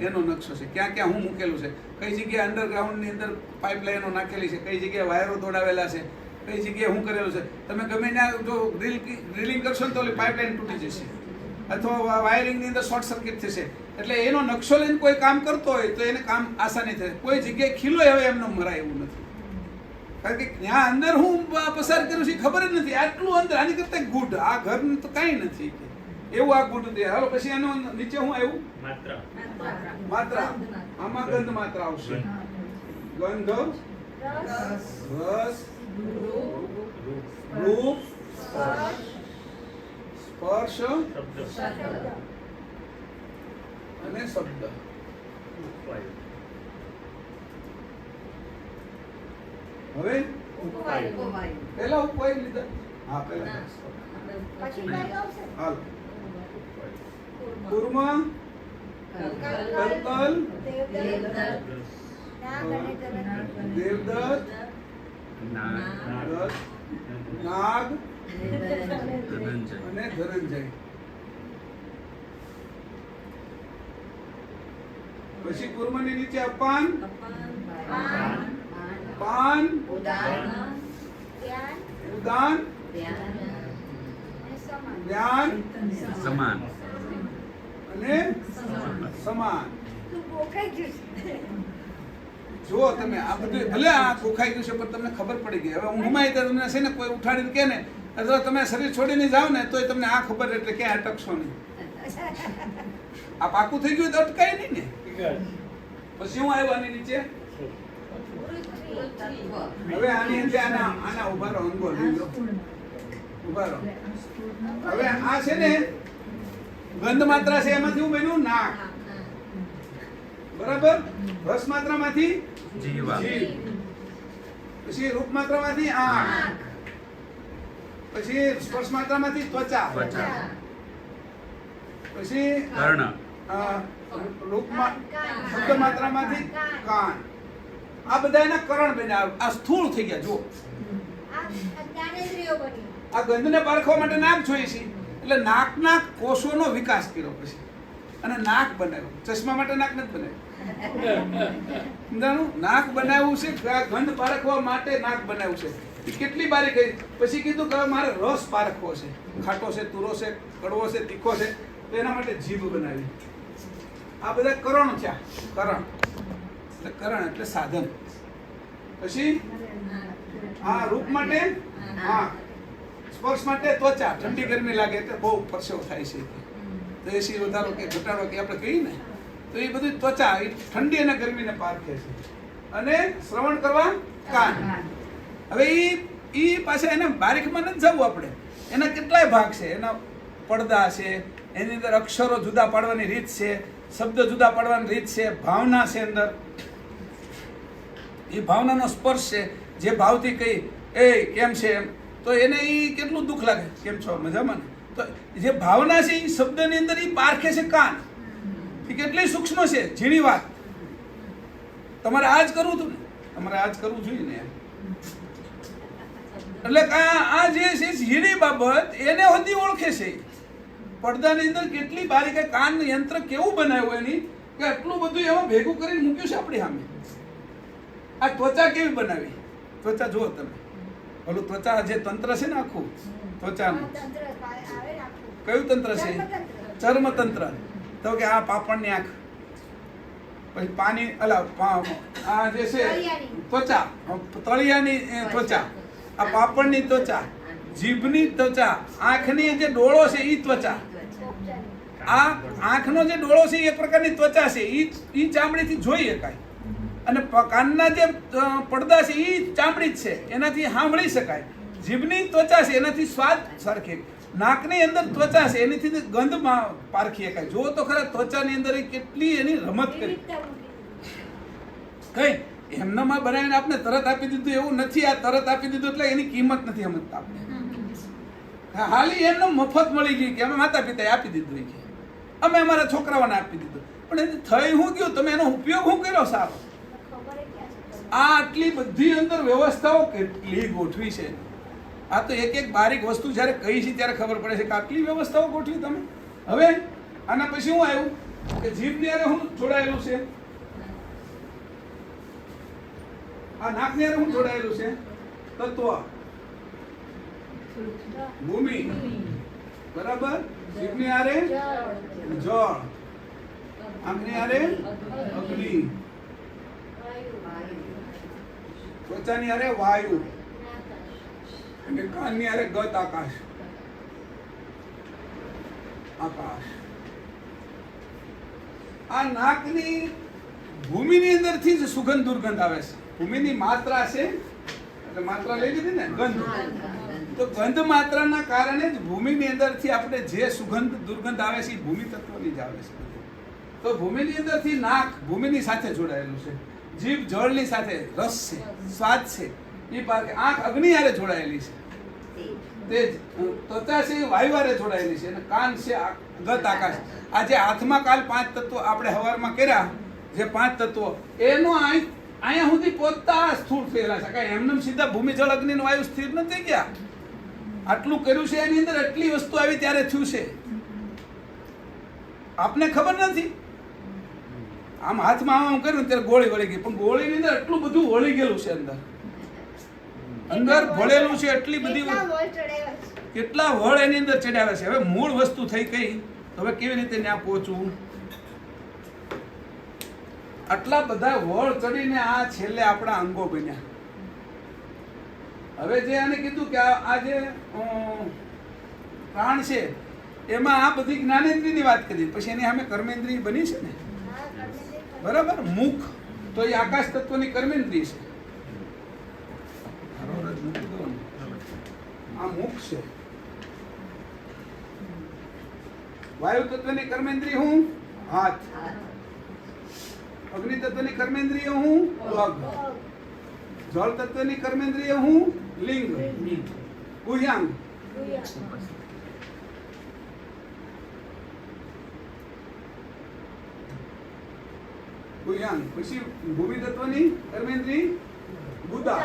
એનો નકશો છે. ક્યાં ક્યાં હું મૂકેલું છે, કઈ જગ્યાએ અંડરગ્રાઉન્ડ ની અંદર પાઇપલાઇનો નાખેલી છે, કઈ જગ્યાએ વાયરો દોડાવેલા છે, કઈ જગ્યાએ હું કરેલું છે. તમે ગમે ત્યાં જો ડ્રિલિંગ કરશો ને તો ઓલી પાઇપલાઇન તૂટી જશે અથવા વાયરિંગ ની અંદર શોર્ટ સર્કિટ થશે. એટલે એનો નકશો લઈને કોઈ કામ કરતો હોય તો એને કામ આસાની થાય. કોઈ જગ્યાએ ખીલો હવે એમનો મરાય એવું નથી, કારણ કે ત્યાં અંદર હું પસાર કર્યું છે ખબર જ નથી. આટલું અંદર આની કરતા ગુડ આ ઘર તો કાંઈ નથી એવું આ ગુડ દે. હાલો પછી એનો નીચે હું આવ્યું માત્રા. આમાં ગંધ માત્રા આવશે. ગંધ, રસ, રૂપ, સ્પર્શ અને શબ્દ. હવે પેલા ઉપાય લીધા. હા પેલા પછી કઈ આવશે? હાલ કુર્મ, કલ્કલ, દેવદત્ત, નાગ અને ધનંજય. દેવદત્ત, નાગ અને ધનંજય. પછી કુર્મની નીચે અપાન, પાન, ધ્યાન ઉદાન, અને સમાન. જ્ઞાન સમાન અને સમાન. તું ગોખાઈ જશે. જો તમે આ બધું ભલે આ કોખાઈ ગયું છે પણ તમને ખબર પડી ગઈ. હવે ઊંઘમાં તમને છે ને કોઈ ઉઠાડીને કે ને અથવા તમે શરીર છોડીને જાઓ ને તોય તમને આ ખબર એટલે ક્યાં અટકશો નહીં. આ પાકું થઈ ગયું તો અટકાય નહીં ને. પછી હું આવ્યો આની નીચે. હવે આની અંદર આના ઉભા રહો, અંગો લઈ લો, ઉભા રહો. હવે આ છે ને ગંધ માત્રા છે, એમાંથી હું બન્યું નાક. બરાબર. રસ માત્રામાંથી જીવા, જીભ. પછી રૂપ માત્રામાંથી આંખ. પછી સ્પર્શ માત્રામાંથી ત્વચા. ત્વચા. પછી કર્ણ, શબ્દ માત્રામાંથી કાન. આ બધા એના કરણ બન્યા. આ સ્થૂળ થઈ ગયા. જો આ જ્ઞાનેન્દ્રિયો બની. આ ગંધને પારખવા માટે નાક જોઈએ છે એટલે નાકના કોષોનો વિકાસ કર્યો પછી અને નાક બનાવ્યું. ચશ્મા માટે નાક નથી બનાવ્યું. સમજાણું? નાક બનાવ્યું છે ગંધ પારખવા માટે નાક બનાવ્યું છે. એ કેટલી બારી ગઈ. પછી કીધું કે હવે મારે રસ પારખવો છે. ખાટો છે, તુરો છે, કડવો છે, તીખો છે, તો એના માટે જીભ બનાવી. આ બધા કરણ થયા. કરણ એટલે કરણ એટલે સાધન. પછી આ રૂપ માટે આંખ, સ્પર્શ માટે ત્વચા. ઠંડી ગરમી લાગે એટલે બહુ પરસેવો થાય છે તો એસી વધારો કે ઘટાડો કે આપણે કહીએ ને તો એ બધું ત્વચા એ ઠંડી અને ગરમીને પારખે છે. અને શ્રવણ કરવા કાન. હવે એ પાછા એને બારીકમાં નથી જવું આપણે. એના કેટલાય ભાગ છે. એના પડદા છે, એની અંદર અક્ષરો જુદા પાડવાની રીત છે, શબ્દ જુદા પાડવાની રીત છે, ભાવના છે અંદર. એ ભાવનાનો સ્પર્શ છે. જે ભાવથી કહી એ કેમ છે એમ તો એને એ કેટલું દુઃખ લાગે. કેમ છો? મજામાં ને? તો જે ભાવના છે એ શબ્દની અંદર એ પારખે છે કાન. એ કેટલી સૂક્ષ્મ છે, ઝીણી વાત. તમારે આ જ કરવું હતું ને, તમારે આ જ કરવું જોઈએ ને. એટલે આ જે છે ઝીણી બાબત એને સુધી ઓળખે છે. પડદાની અંદર કેટલી બારીકાઈ, કાન યંત્ર કેવું બનાવ્યું એની કે આટલું બધું એમાં ભેગું કરીને મૂક્યું છે આપણી સામે. આ ત્વચા કેવી બનાવી. ત્વચા જુઓ તમે. ઓલું ત્વચા જે તંત્ર છે ને આખું ત્વચાનું, તંત્ર આવે ને આખું. કયું તંત્ર છે? ચર્મતંત્ર. ચર્મતંત્ર. તો કે આ પાપણની આંખ, પછી પાણી આ જે છે ત્વચા, તળિયાની ત્વચા, આ પાપણની ત્વચા, જીભની ત્વચા, આંખની જે ડોળો છે એ ત્વચા. આ આંખનો જે ડોળો છે એ પ્રકારની ત્વચા છે. એ ચામડીથી જોઈ શકાય. અને કાનના જે પડદા છે એ ચામડી જ છે, એનાથી સાંભળી શકાય. જીભની ત્વચા છે, એનાથી સ્વાદ સરખે. નાકની અંદર ત્વચા છે, એનાથી ગંધમાં પારખી શકાય. જુઓ તો ખરા ત્વચાની અંદર કેટલી એની રમત કરી. કઈ એમનામાં બનાવીને આપણે તરત આપી દીધું એવું નથી. આ તરત આપી દીધું એટલે એની કિંમત નથી સમજતા આપણે. હાલી એમને મફત મળી ગઈ કે અમે માતા પિતાએ આપી દીધું, કે અમે અમારા છોકરાઓને આપી દીધું. પણ પણ એ થઈ શું ગયું, તમે એનો ઉપયોગ શું કર્યો સારો? ખબર ય ક્યાં છે તમને? આ આટલી બધી અંદર વ્યવસ્થાઓ કેટલી ગોઠવી છે. આ તો એક એક બારીક વસ્તુ જ્યારે કહી છે ત્યારે ખબર પડે છે કે આટલી વ્યવસ્થાઓ ગોઠવી તમે. હવે આના પછી શું આવ્યું કે જીભની હારે શું જોડાયેલું છે? આ નાકની હારે શું જોડાયેલું છે? તત્વ, ભૂમિ, બરાબર. જીભની હારે જળ, આંખની હારે અગ્નિ, ત્વચાની હારે વાયુ, અને કાનની હારે ગત આકાશ. આકાશ. આ નાકની ભૂમિની અંદરથી જ સુગંધ દુર્ગંધ આવે છે. ભૂમિની માત્રા છે એટલે માત્રા લઈ લીધી ને, ગંધ. તો ગંધ માત્રાના કારણે જ ભૂમિની અંદરથી આપણે જે સુગંધ દુર્ગંધ આવે છે એ ભૂમિ તત્વની જ આવે છે. તો ભૂમિની અંદરથી નાક ભૂમિની સાથે જોડાયેલું છે, જીભ જળની સાથે, રસ છે, સ્વાદ છે એ પાકે, આંખ અગ્નિ હારે જોડાયેલી છે, તે ત્વચા છે એ વાયુ હારે જોડાયેલી છે, અને કાન છે ગત આકાશ. આ જે હાથમાં કાલ 5 તત્વો આપણે હવારમાં કર્યા, જે 5 તત્વો એનો અહીંયા સુધી પહોંચતા સ્થૂળ થયેલા છે. કાંઈ એમને સીધા ભૂમિ જળ અગ્નિ વાયુ સ્થિર નથી ગયા. આટલું કર્યું છે એની અંદર એટલી વસ્તુ આવી ત્યારે થયું છે. આપને ખબર નથી. આમ હાથમાં આમ કર્યું ત્યારે ગોળી વળી ગઈ, પણ ગોળીની અંદર એટલું બધું વળી ગયેલું છે. અંદર ભળેલું છે એટલી બધી, કેટલા વોલ્ટ ચડાવ્યા છે? કેટલા વળ એની અંદર ચડાવે છે. હવે મૂળ વસ્તુ થઈ ગઈ, તો હવે કેવી રીતે ત્યાં પહોંચવું? આટલા બધા વળ ચડીને આ છેલ્લે આપણા અંગો બન્યા. હવે જે આને કીધું કે આ જે પ્રાણ છે એમાં આ બધી જ્ઞાનેન્દ્રિયની વાત કરી, પછી એની સામે કર્મેન્દ્રિય બની છે ને, હા, કર્મેન્દ્રિય. બરાબર. મુખ તો એ આકાશ તત્વની કર્મેન્દ્રિય છે. આ મુખ છે. વાયુ તત્વની કર્મેન્દ્રિય હું હાથ, અગ્નિ તત્વની કર્મેન્દ્રિય હું પગ, જળ તત્વની કર્મેન્દ્રિય હું લિંગ, ગુહ્યાંગ, ગુહ્યાંગ. પછી ભૂમિ તત્વની કર્મેન્દ્રિય ગુદા.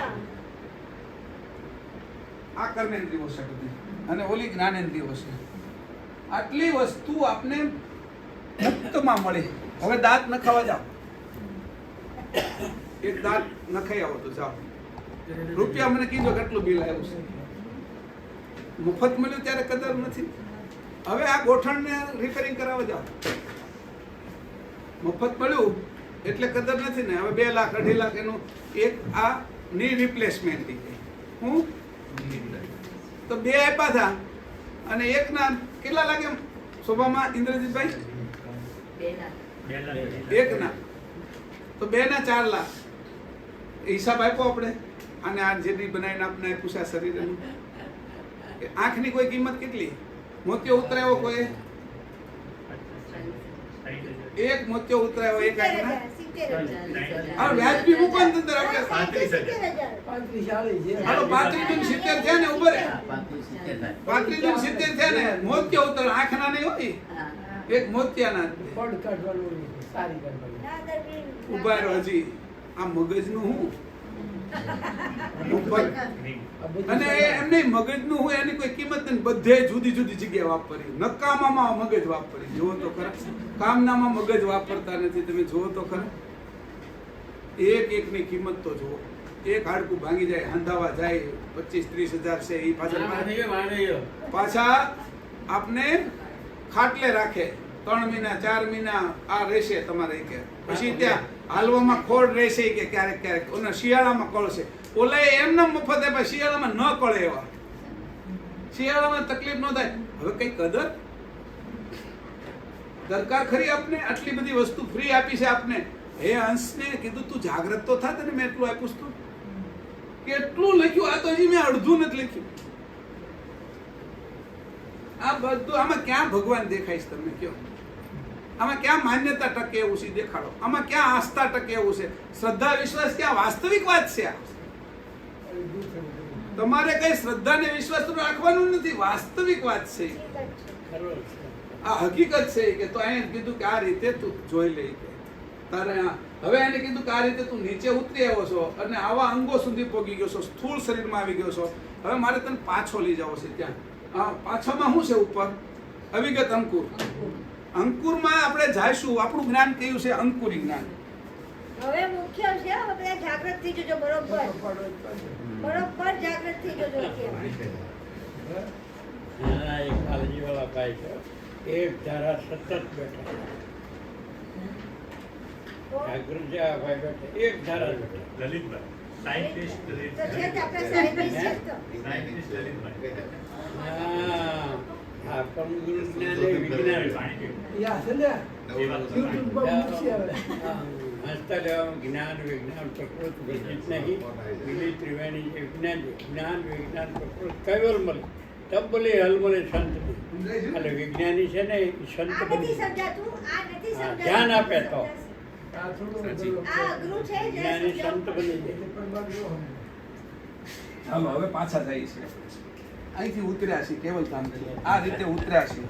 આ કર્મેન્દ્રિયો છે બધી, અને ઓલી જ્ઞાનેન્દ્રિયો છે. આટલી વસ્તુ આપને મુક્તમાં મળે. હવે દાંત નખાવા જાઓ, એક દાંત નખાઈ આવો તો જાઓ. રૂપિયા મને કીધો કેટલું બિલ આવ્યું છે. મફત મળ્યું ત્યારે કદર નથી. હવે આ ગોઠણને રિપેરિંગ કરાવવા જાઓ, મફત મળ્યું એટલે કદર નથી ને. હવે 2 લાખ 2.5 લાખ એનું એક આ ની રિપ્લેસમેન્ટ. હું તો 2 આપ્યા હતા, અને એકના કેટલા લાગે શોભામાં ઇન્દ્રજીતભાઈ? 1 ના તો 2 ના 4 લાખ હિસાબ આપ્યો આપણે. અને આ જેની બનાવીને આપણે આપ્યું છે આ શરીરનું. આંખની કોઈ કિંમત કેટલી? મોતિયો ઉતરાયો કોઈ? એક મોતિયો ઉતરાયો એક આંખના. 70,000. આ વ્યાજબી મૂકો ને અંદર આપણે. 35,000. હાલો 35 ને 70 થયા ને, ઉભો રે. 35 ને 70 થયા ને, મોતિયો ઉતરાયો. આંખના નહીં હોય, એક મોતિયાના. ના, દરબી. ઉભા રહ્યો હજી. આ મગજનું હું ઉપર, અને એમ નહીં મગજનું હું એની કોઈ કિંમત નથી. બધે જુદી જુદી જગ્યાએ વાપરી. નકામામાં મગજ વાપરી. જુઓ તો ખરા, કામનામાં મગજ વાપરતા નથી. તમે જુઓ તો ખરા, એક એકની કિંમત તો જુઓ. એક હાડકું ભાંગી જાય, હાંધાવા જાય, 25-30 હજાર છે એ પાછા આપને ખાટલે રાખે. 3 મહિના 4 મહિના આ રહેશે તમારે કે. પછી ત્યાં હાલવામાં ખોડ રહેશે કે ક્યારેક ક્યારેક. અને શિયાળામાં કળશે. ઓલા એમને મફત આપ્યા, શિયાળામાં ન કળે એવા. શિયાળામાં તકલીફ ન થાય. હવે કઈ કદર દરકાર ખરી આપને? આટલી બધી વસ્તુ ફ્રી આપી છે આપને. હે હંસને કીધું તું જાગ્રત તો થા, તને મેં એટલું આપ્યું તું. કેટલું લખ્યું? આ તો હજી મેં અડધું નથી લખ્યું. આ બધું આમાં ક્યાં ભગવાન દેખાય છે? તમે કહો, આમાં ક્યાં માન્યતા ટકે એવું છે? દેખાડો. આમાં ક્યાં આસ્થા ટકે એવું છે? શ્રદ્ધા વિશ્વાસ ક્યાં? વાસ્તવિક વાત છે આ. તમારે કઈ શ્રદ્ધા ને વિશ્વાસ તો રાખવાનું નથી. વાસ્તવિક વાત છે. આ હકીકત છે કે તો એને કીધું કે આ રીતે તું જોઈ લે કે તારે હવે એને કીધું કે આ રીતે તું નીચે ઉતરી આવ્યો છો અને આવા અંગો સુધી પહોંચી ગયો છો, સ્થૂળ શરીરમાં આવી ગયો છો. હવે મારે તને પાછો લઈ જવો છે ત્યાં. પાછળમાં શું છે ઉપર? અવિગત અંકુર. અંકુરમાં આપણે જઈશું. આપણું જ્ઞાન કયું છે? અંકુરી જ્ઞાન. હવે મુખ્ય છે આપણે જાગૃત થઈ જજો, બરોબર જાગૃત થઈ જજો એક કાળજીવાળા ભાઈ છે, એક ધારા સતત બેઠા. જાગૃત જે આ ભાઈ બેઠા, એક ધારા બેઠા. લલિતભાઈ સાયન્ટિસ્ટ તો છે જ આપણે સાયન્ટિસ્ટ છે તો. સાયન્ટિસ્ટ લલિતભાઈ હા, પરમ ગુરુ જ્ઞાન એ વિજ્ઞાન. હસતા લેવામાં જ્ઞાન વિજ્ઞાન પ્રકૃત વિજિત નહીં. વિજય ત્રિવેણી જે વિજ્ઞાન છે, જ્ઞાન વિજ્ઞાન પ્રકૃત કૈવલ મળે તબલે હલમલે સંત. એટલે વિજ્ઞાની છે ને એ સંત આ બની નથી સમજાતું, આ નથી હા, સમજાતું. ધ્યાન આપે તો આ અઘરું છે જે જ્ઞાની સંત સમજાવવું. બની જાય. ચાલો હવે પાછા જઈએ છીએ. અહીંથી ઉતર્યા છીએ કેવલધામ. આ રીતે ઉતર્યા છીએ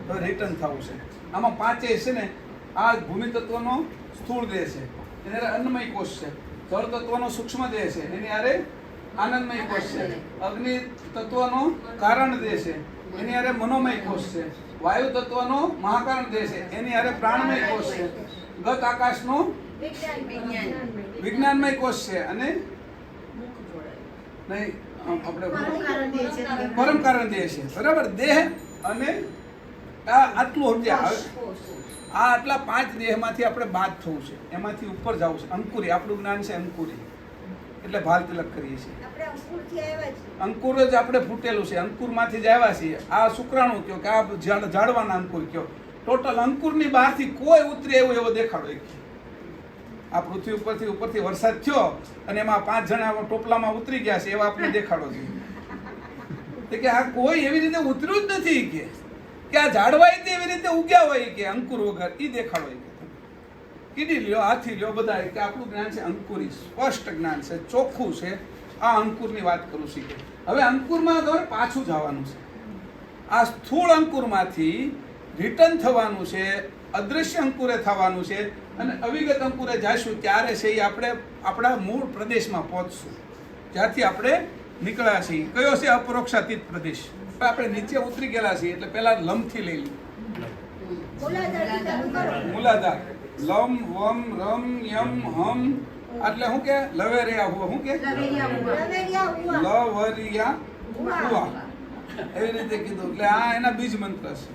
તો રિટર્ન થવું છે. આમાં પાંચેય છે ને, આ ભૂમિ તત્વનો સ્થૂળ દેહ છે, એને હારે અન્નમય કોષ છે. જળ તત્વનો સૂક્ષ્મ દેહ છે, એની હારે આનંદમય કોષ છે. અગ્નિ તત્વનો કારણ દેહ છે, એની હારે મનોમય કોષ છે. વાયુ તત્વનો મહાકારણ દેહ છે, એની હારે પ્રાણમય કોષ છે. ગત આકાશનો વિજ્ઞાનમય કોષ છે અને નહીં આપણે પરમ કારણ દેહ છે. બરાબર? દેહ અને આટલું સમજ્યા. હવે આ આટલા પાંચ દેહમાંથી આપણે બાદ થવું છે, એમાંથી ઉપર જવું છે. અંકુરી આપણું જ્ઞાન છે. અંકુરી એટલે ભાલ તિલક કરીએ છીએ. આપણે અંકુરથી આવ્યા છીએ. અંકુર જ આપણે ફૂટેલું છે. અંકુરમાંથી જ આવ્યા છીએ. આ શુક્રાણુ કયો કે આ ઝાડવાના અંકુર કયો, ટોટલ અંકુરની બહારથી કોઈ ઉતરી આવ્યું એવો દેખાડો એક. આ પૃથ્વી ઉપરથી વરસાદ થયો અને એમાં 5 જણા ટોપલામાં ઉતરી ગયા છે એવા આપણે દેખાડો છે કે આ કોઈ એવી રીતે ઉતર્યું જ નથી કે આ ઝાડવાય એવી રીતે ઉગ્યા હોય કે અંકુર વગર. એ દેખાડો કીડી લ્યો, હાથી લ્યો, બધા કે આપણું જ્ઞાન છે અંકુરી, સ્પષ્ટ જ્ઞાન છે, ચોખ્ખું છે. આ અંકુરની વાત કરું છું. હવે અંકુરમાં તમારે પાછું જવાનું છે. આ સ્થૂળ અંકુરમાંથી રિટર્ન થવાનું છે, અદૃશ્ય અંકુરે થવાનું છે અને અવિગત અંકુરે જઈશું ત્યારે છે એ આપણે આપણા મૂળ પ્રદેશમાં પહોંચશું, જ્યાંથી આપણે નીકળ્યા છીએ. કયો છે? અપરોક્ષાતીત પ્રદેશ. આપણે નીચે ઉતરી ગયેલા છીએ એટલે પહેલા લમથી લઈ લઈએ. મૂલાધારથી ચાલુ કરો. મૂલાધાર. લમ વમ રમ યમ હમ એટલે શું કે? લવેરિયા હુઆ. શું કે? લવેરિયા હુઆ. લવરિયા હુઆ. એવી રીતે કીધું. એટલે આ એના બીજ મંત્ર છે.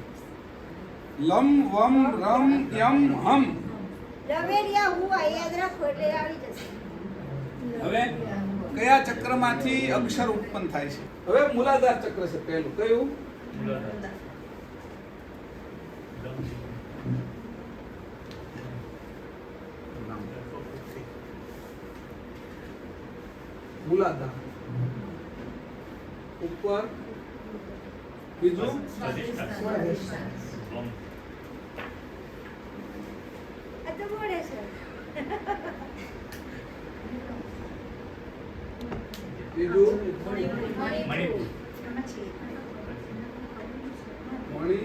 લમ વમ રમ યમ હમ. લવેરિયા હુઆ યાદ રાખો એટલે આવડી જશે. હવે કયા ચક્રમાંથી અક્ષર ઉત્પન્ન થાય છે? હવે મૂલાધાર ચક્ર છે પહેલું. કયું? મૂલાધાર ઉપર. બીજું આ તો મળે છે. બીજું મણિપુર. મણિ.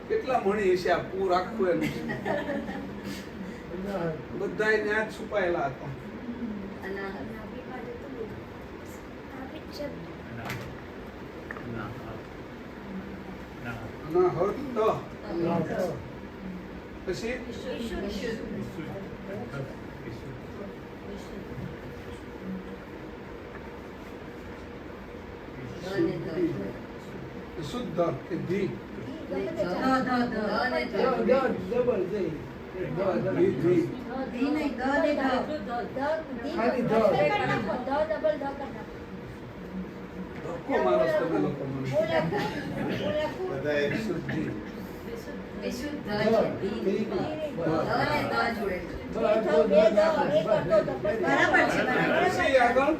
કેટલા મણી હશે આ પૂર આખું એનું? બધા ત્યાં જ છુપાયેલા હતા. અનાહત. પછી શુદ્ધ કે ધી. ધક્કો મારો છો તમે લોકો મને. શુદ્ધિ. પછી આગળ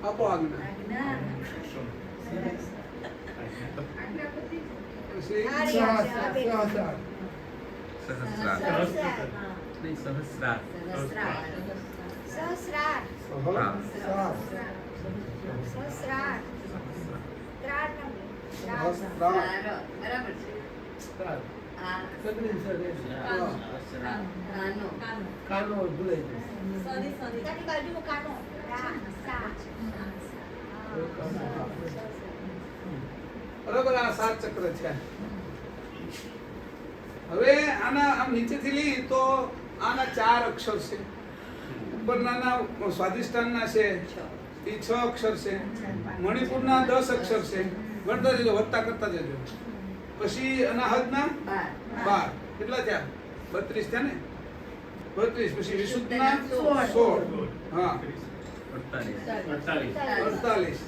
આપો આજ્ઞા. પછી સહસ્રાર નહીં, સહસ્રાર. સહસ્રાર સહસ્રાર ત્રાર નથી. બરાબર છે આ તારી બાજુનું કાનો રા સા બરાબર, આ 7 ચક્ર છે. હવે આના આમ નીચેથી લઈ તો આના 4 અક્ષર છે. ઉપરનાના સ્વાદિષ્ટાનના છે એ 6 અક્ષર છે. મણિપુરના 10 અક્ષર છે. ગણતા જજો, વધતા કરતા જજો. પછી અનાહતના 12. કેટલા થયા? 32 થયા ને? 32. પછી વિશુદ્ધના 16. હા, 48.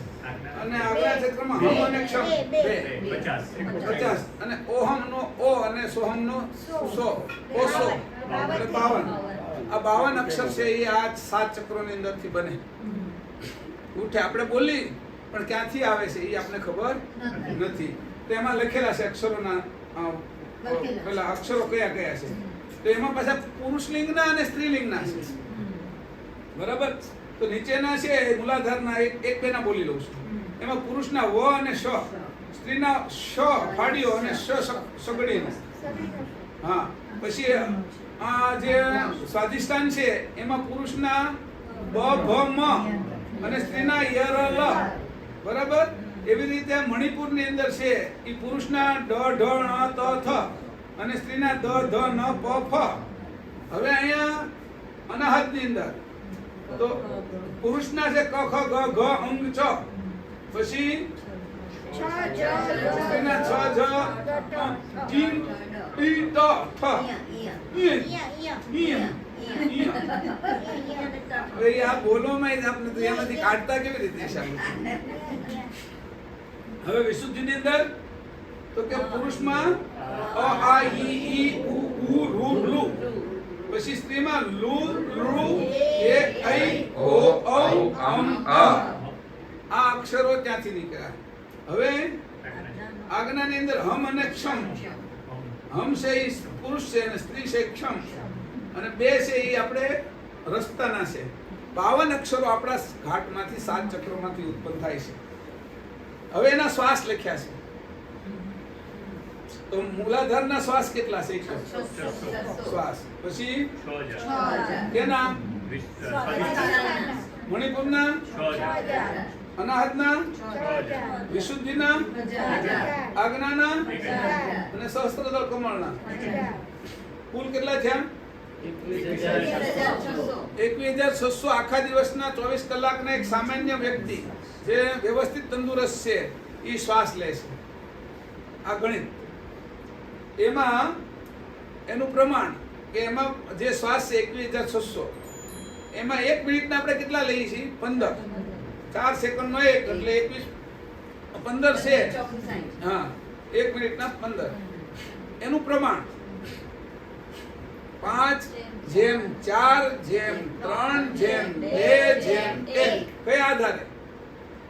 અને આગલા ચક્રમાં હમ અને ક્ષમ 2. 50. અને ઓહમ નો ઓ અને સોહમ નો 100. ઓસો એટલે 52. આ 52 અક્ષર છે એ આ 7 ચક્રોની અંદરથી બને. ઉઠે આપણે બોલી પણ ક્યાંથી આવે છે એ આપણે ખબર નથી. તો એમાં લખેલા છે અક્ષરોના પેલા અક્ષરો કયા કયા છે. તો એમાં પાછા પુરુષલિંગના અને સ્ત્રીલિંગના છે. બરાબર. તો નીચેના છે મૂલાધારના એક બેના બોલી લઉં છું. એમાં પુરુષના વ અને શ, સ્ત્રીના શ ફાડીઓ અને શ સગડીનો. હા, પછી આ જે સ્વાદિષ્ટાન છે એમાં પુરુષના બ ભ મ અને સ્ત્રીના ય ર લ. બરાબર. એવી રીતે મણિપુરની અંદર છે એ પુરુષના ડ ઢ ણ ત થ અને સ્ત્રીના દ ધ ન પ ફ. હવે અહીંયા અનાહતની અંદર તો પુરુષના છે ક ખ ગ ઘ અંગ ચ. પછી સ્ત્રીના છ જ ટી ટી ત થ ઈ હવે આ બોલોમાં જ આપણે તો એમાંથી કાઢતા કેવી રીતે હિસાબ? હવે વિશુદ્ધિની અંદર તો કે પુરુષમાં અ આ ઈ ઉ ઉ રૂ લું. પછી સ્ત્રીમાં લુ લુ એ ઐ ઓ ઔ અમ અ. આ અક્ષરો ત્યાંથી નીકળ્યા. હવે આજ્ઞાની અંદર હમ અને ક્ષમ. હમ છે એ પુરુષ છે અને સ્ત્રી છે ક્ષમ. અને 2 છે એ આપણે રસ્તાના છે. 52 અક્ષરો આપણા ઘાટમાંથી 7 ચક્રોમાંથી ઉત્પન્ન થાય છે. હવે એના શ્વાસ લખ્યા છે. તો મૂલાધારના શ્વાસ કેટલા છે? શ્વાસ. પછી કેના? મણિપુરના, અનાહતના, વિશુદ્ધિના, આજ્ઞાના અને સહસ્ત્રદળ કમળના. કુલ કેટલા થયા? 21,600. આખા દિવસના 24 કલાકના એક સામાન્ય વ્યક્તિ જે વ્યવસ્થિત તંદુરસ્ત છે એ શ્વાસ લે છે. આ ગણિત. એમાં એનું પ્રમાણ કે એમાં જે શ્વાસ છે 21,600 એમાં 1 મિનિટના આપણે કેટલા લઈએ છીએ? 15. 4 સેકન્ડનો 1 એટલે 15 છે. હા, 1 મિનિટના 15. એનું પ્રમાણ 5:4:3:2:1. કયા આધારે?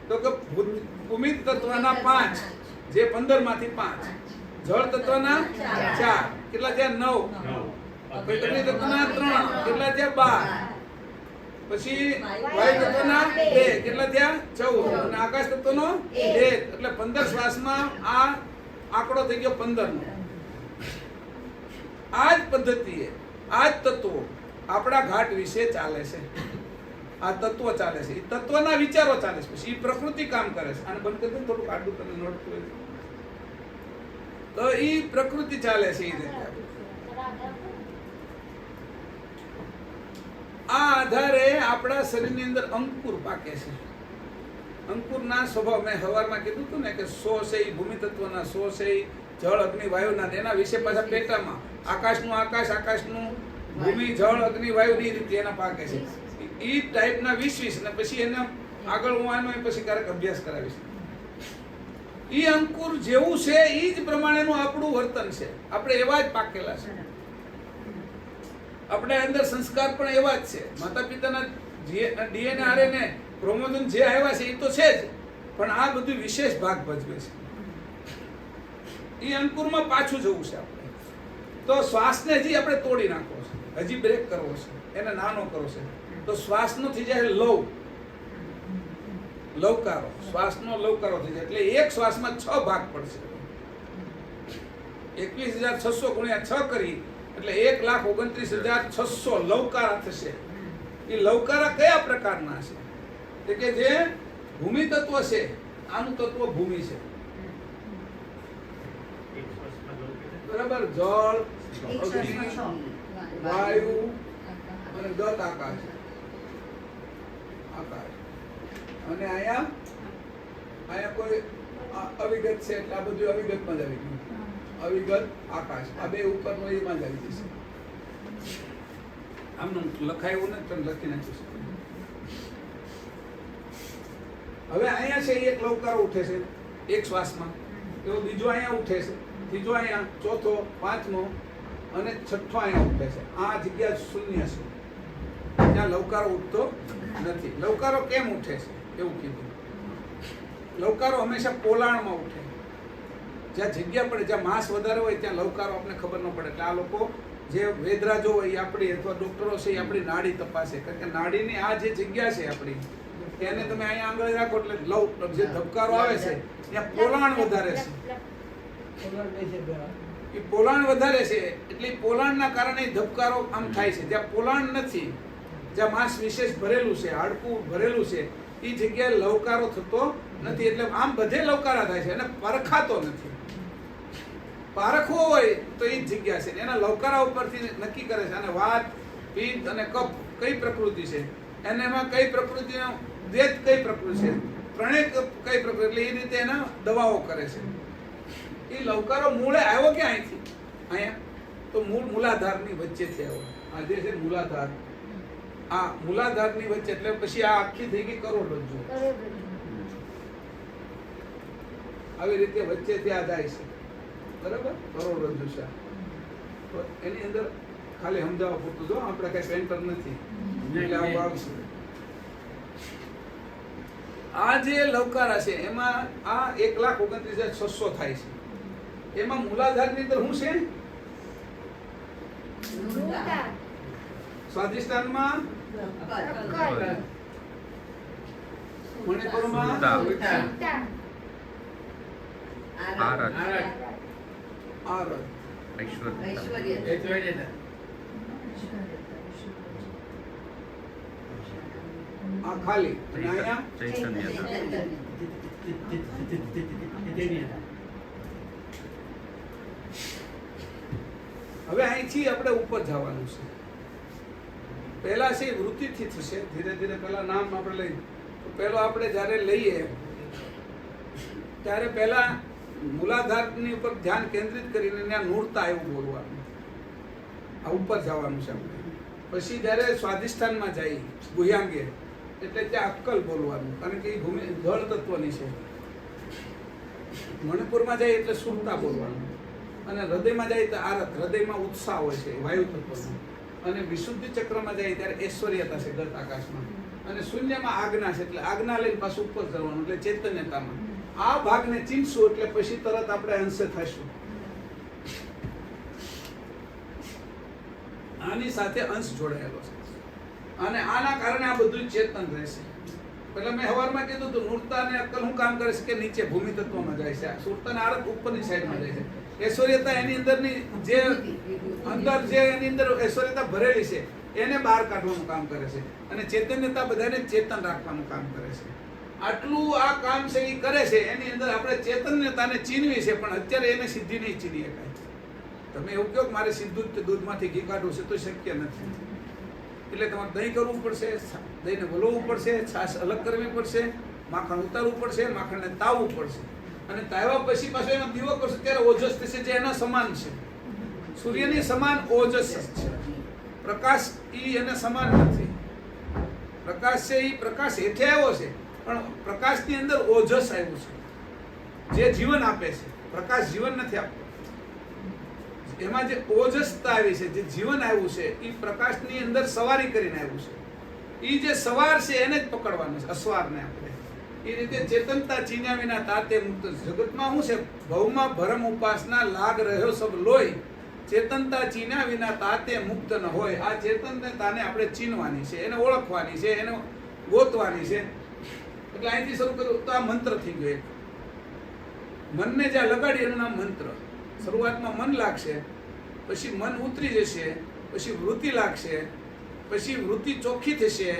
તો કે ભૂમિ તત્વના 5 જે 15 માંથી 5, જળ તત્વના 4 કેટલા થયા? 9. પૃથ્વી તત્વના 3 કેટલા થયા? 12. પછી વાયુ તત્વના 2 કેટલા થયા? 14. અને આકાશ તત્વનો 1 એટલે 15 શ્વાસમાં આ આંકડો થઈ ગયો 15 નો. આ જ પદ્ધતિએ આ જ તત્વો આપણા ઘાટ વિશે ચાલે છે. આ તત્વો ચાલે છે. એ તત્વના વિચારો ચાલે છે. પછી એ પ્રકૃતિ કામ કરે છે. આને બંધ કરી દો, થોડું આડું તમને નડતું હોય તો એ પ્રકૃતિ ચાલે છે. એ રીતે આ આધારે આપણા શરીરની અંદર અંકુર પાકે છે. અંકુરના સ્વભાવ મેં સવારમાં કીધું હતું ને કે 100 છે એ ભૂમિ તત્વના, 100 છે એ જળ અગ્નિ વાયુના. એના વિશે પાછા પેટામાં આકાશનું આકાશ, આકાશનું ભૂમિ, જળ અગ્નિ વાયુની રીતે એના પાકે છે. એ ટાઈપના 20 ને પછી એના આગળ હું આનો પછી ક્યારેક અભ્યાસ કરાવીશ. એ અંકુર જેવું છે એ જ પ્રમાણેનું આપણું વર્તન છે. આપણે એવા જ પાકેલા છે. આપણે અંદર સંસ્કાર પણ એવા જ છે. માતા પિતાના ડીએનએ આરએનએ ક્રોમોઝોમ જે આવ્યા છે એ તો છે જ, પણ આ બધું વિશેષ ભાગ ભજવે છે. એ અંકુરમાં પાછું જવું છે આપણે. તો શ્વાસને હજી આપણે તોડી નાખવો છે, હજી બ્રેક કરવો છે, એને નાનો કરવો છે. તો શ્વાસનો થઈ જાય લવ, લવકારો, શ્વાસનો લવકારો થઈ જાય એટલે એક શ્વાસમાં 6 ભાગ પડશે. 21,600 ગુણ્યા 6 કરી એટલે 1,29,600 લવકારા થશે. એ લવકારા કયા પ્રકારના છે? એટલે કે જે ભૂમિ તત્વ છે, આનું તત્વ ભૂમિ છે, એક શ્વાસમાં લઉં કે બરાબર? જળ, એક અગ્નિ, શ્વાસમાં 6. વાયુ અને ગત આકાશ. આકાશ અને અહીંયા કોઈ અવિગત છે એટલે આ બધું અવિગતમાં જ આવી ગયું. અવિગત આકાશ, આ બે ઉપરનો એમાં જ આવી જશે. આમનું લખાયું ને તમે લખી નાખ્યું છે. હવે અહીંયા છે એક લવકારો ઉઠે છે એક શ્વાસમાં, એવો બીજો અહીંયા ઉઠે છે, ત્રીજો અહીંયા, ચોથો, પાંચમો અને છઠ્ઠો અહીંયા ઉઠે છે. આ જગ્યા શૂન્ય છે, ત્યાં લવકારો ઉઠતો નથી. લવકારો કેમ ઉઠે છે એવું કીધું. લવકારો હંમેશા પોલાણમાં ઉઠે, જ્યાં જગ્યા પડે, જ્યાં માંસ વધારે હોય ત્યાં લવકારો આપણને ખબર ન પડે. એટલે આ લોકો જે વેદરાજો હોય એ આપણી અથવા ડોક્ટરો છે એ આપણી નાડી તપાસે, કારણ કે નાડીની આ જે જગ્યા છે આપણી, તેને તમે અહીંયા આંગળી રાખો એટલે લવ જે ધબકારો આવે છે ત્યાં પોલાણ વધારે છે. એ પોલાણ વધારે છે એટલે પોલાણના કારણે ધબકારો આમ થાય છે. જ્યાં પોલાણ નથી, જ્યાં માંસ વિશેષ ભરેલું છે, હાડકું ભરેલું છે, એ જગ્યાએ લવકારો થતો નથી. એટલે આમ બધે લવકારા થાય છે અને પરખાતો નથી. પારખવો હોય તો એ જ જગ્યા છે, એના લવકારા ઉપરથી નક્કી કરે છે. અને વાત, પિત્ત અને કફ કઈ પ્રકૃતિ છે, અને એમાં કઈ પ્રકૃતિનો દ્વેત કઈ પ્રકૃતિ છે, ત્રણેય કઈ પ્રકૃતિ, એટલે એ રીતે એના દવાઓ કરે છે. એ લવકારો મૂળે આવ્યો ક્યાં અહીંથી? અહીંયા તો મૂલાધારની વચ્ચેથી આવ્યો. આ જે છે મૂલાધાર, આ મૂલાધારની વચ્ચે, એટલે પછી આ આખી થઈ ગઈ કરોડરજ્જુ. આવી રીતે વચ્ચેથી આ જાય છે, બરાબર? કરોડરજ્જુ છે. તો એની અંદર ખાલી સમજાવવા પૂરતું, જો આપણે કઈ સેન્ટર નથી એટલે આવું આવશે. આ જે લવકારા છે એમાં આ 1,29,600 થાય છે. એમાં મૂલાધારની અંદર શું છે? સ્વાધિષ્ઠાનમાં, મણિપુરમાં, આરત, આરત, ઐશ્વર્ય, આ ખાલી. અને અહીંયા ચૈતન્યતા. હવે અહીંથી આપણે ઉપર જવાનું છે. પહેલા છે વૃત્તિથી થશે, ધીરે ધીરે પહેલા નામ આપણે લઈએ. તો પહેલો આપણે જ્યારે લઈએ ત્યારે પહેલા મૂલાધારની ઉપર ધ્યાન કેન્દ્રિત કરીને ત્યાં નૂરતા એવું બોલવાનું, આ ઉપર જવાનું છે આપણે. પછી જ્યારે સ્વાધિષ્ઠાનમાં જઈએ ગુહ્યાંગે, એટલે ત્યાં અક્કલ બોલવાનું, કારણ કે એ ભૂમિ જળ તત્વની છે. મણિપુરમાં જાય એટલે સુરતા બોલવાનું, અને હૃદયમાં જાય તો આરત, હૃદયમાં ઉત્સાહ હોય છે વાયુ તત્વનો. અને વિશુદ્ધિ ચક્રમાં જાય ત્યારે ઐશ્વર્યતા છે ગત આકાશમાં, અને શૂન્યમાં આજ્ઞા છે એટલે આજ્ઞા લઈને પાછું ઉપર જવાનું એટલે ચૈતન્યતામાં. આ ભાગને ચીનશું એટલે પછી તરત આપણે અંશે થઈશું. આની સાથે અંશ જોડાયેલો છે અને આના કારણે આ બધું ચેતન રહેશે. એટલે મેં હવારમાં કીધું હતું નૂરતા અને અક્કલ હું કામ કરે છે કે નીચે ભૂમિ તત્વમાં જાય છે, સુરતા અને આરત ઉપરની સાઈડમાં જાય છે. ઐશ્વર્યતા એની અંદરની જે અંદર જે એની અંદર ઐશ્વર્યતા ભરેલી છે એને બહાર કાઢવાનું કામ કરે છે, અને ચૈતન્યતા બધાને ચેતન રાખવાનું કામ કરે છે. આટલું આ કામ છે એ કરે છે. એની અંદર આપણે ચૈતન્યતાને ચીનવી છે, પણ અત્યારે એને સિદ્ધિ નહીં ચીની શકાય. તમે એવું કહો કે મારે સીધું જ દૂધમાંથી ઘી કાઢવું છે તો શક્ય નથી. એટલે તમારે દહીં કરવું પડશે, દહીંને વલોવવું પડશે, છાશ અલગ કરવી પડશે, માખણ ઉતારવું પડશે, માખણને તાવવું પડશે, અને તાવ્યા પછી પાછો એનો દીવો કરશે ત્યારે ઓજસ થશે જે એના સમાન છે. સૂર્યની સમાન ઓજસ છે. પ્રકાશ ઈ એને સમાન નથી. પ્રકાશ છે એ પ્રકાશ હેઠે આવ્યો છે, પણ પ્રકાશની અંદર ઓજસ આવ્યું છે જે જીવન આપે છે. પ્રકાશ જીવન નથી આપતો. એમાં જે ઓજસતા આવી છે, જે જીવન આવ્યું છે, એ પ્રકાશની અંદર સવારી કરીને આવ્યું છે. એ જે સવાર છે એને જ પકડવાનું છે, અસવારને આપણે. એ રીતે ચેતનતા ચીન્યા વિના તાતે મુક્ત. જગતમાં શું છે? ભવમાં ભરમ ઉપાસના લાગ રહ્યો સબ લોય, ચેતનતા ચીના વિના તાતે મુક્ત ન હોય. આ ચેતનતાને આપણે ચીનવાની છે, એને ઓળખવાની છે, એને ગોતવાની છે. એટલે અહીંથી શરૂ કર્યું તો આ મંત્ર થઈ ગયો એક. મનને જ્યાં લગાડી એનું નામ મંત્ર. શરૂઆતમાં મન લાગશે, પછી મન ઉતરી જશે, પછી વૃત્તિ લાગશે, પછી વૃત્તિ ચોખ્ખી થશે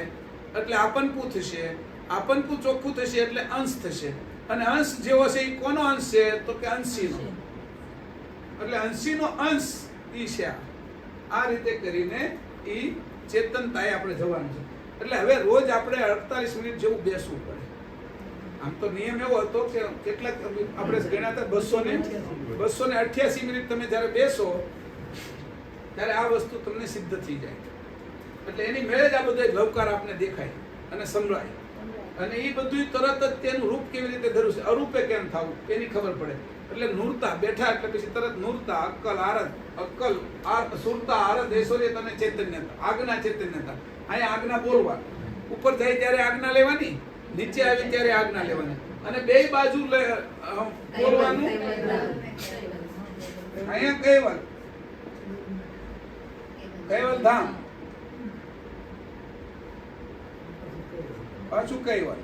એટલે આપનપુ થશે, આપનપુ ચોખ્ખું થશે એટલે અંશ થશે. અને અંશ જેવો છે એ કોનો અંશ છે? તો કે અંશીનો. એટલે અંશીનો અંશ ઈ છે. આ રીતે કરીને ઈ ચેતનતાએ આપણે જવાનું છે. એટલે હવે રોજ આપણે 48 મિનિટ જેવું બેસવું પડે. આમ તો નિયમ એવો હતો કે કેટલાક આપણે ગણ્યા હતા 288 મિનિટ તમે જ્યારે બેસો ત્યારે આ વસ્તુ તમને સિદ્ધ થઈ જાય. એટલે એની મેળે જ આ બધો લવકાર આપને દેખાય અને સંભળાય. અને એ બધું તરત જ તેનું રૂપ કેવી રીતે ધરવું છે, અરૂપે કેમ થવું એની ખબર પડે. એટલે નૂરતા બેઠા એટલે પછી તરત નૂરતા, અક્કલ, આરત, અક્કલ, સુરતા, આરત, ઐશ્વર્ય અને ચૈતન્યતા, આજ્ઞા, ચૈતન્યતા. અહીંયા આજ્ઞા બોલવા, ઉપર જાય ત્યારે આજ્ઞા લેવાની, નીચે આવી ત્યારે આજ્ઞા લેવાની, અને બે બાજુ બોલવાનું. અહીંયા કૈવલ, કૈવલ ધામ, પાછું કૈવલ.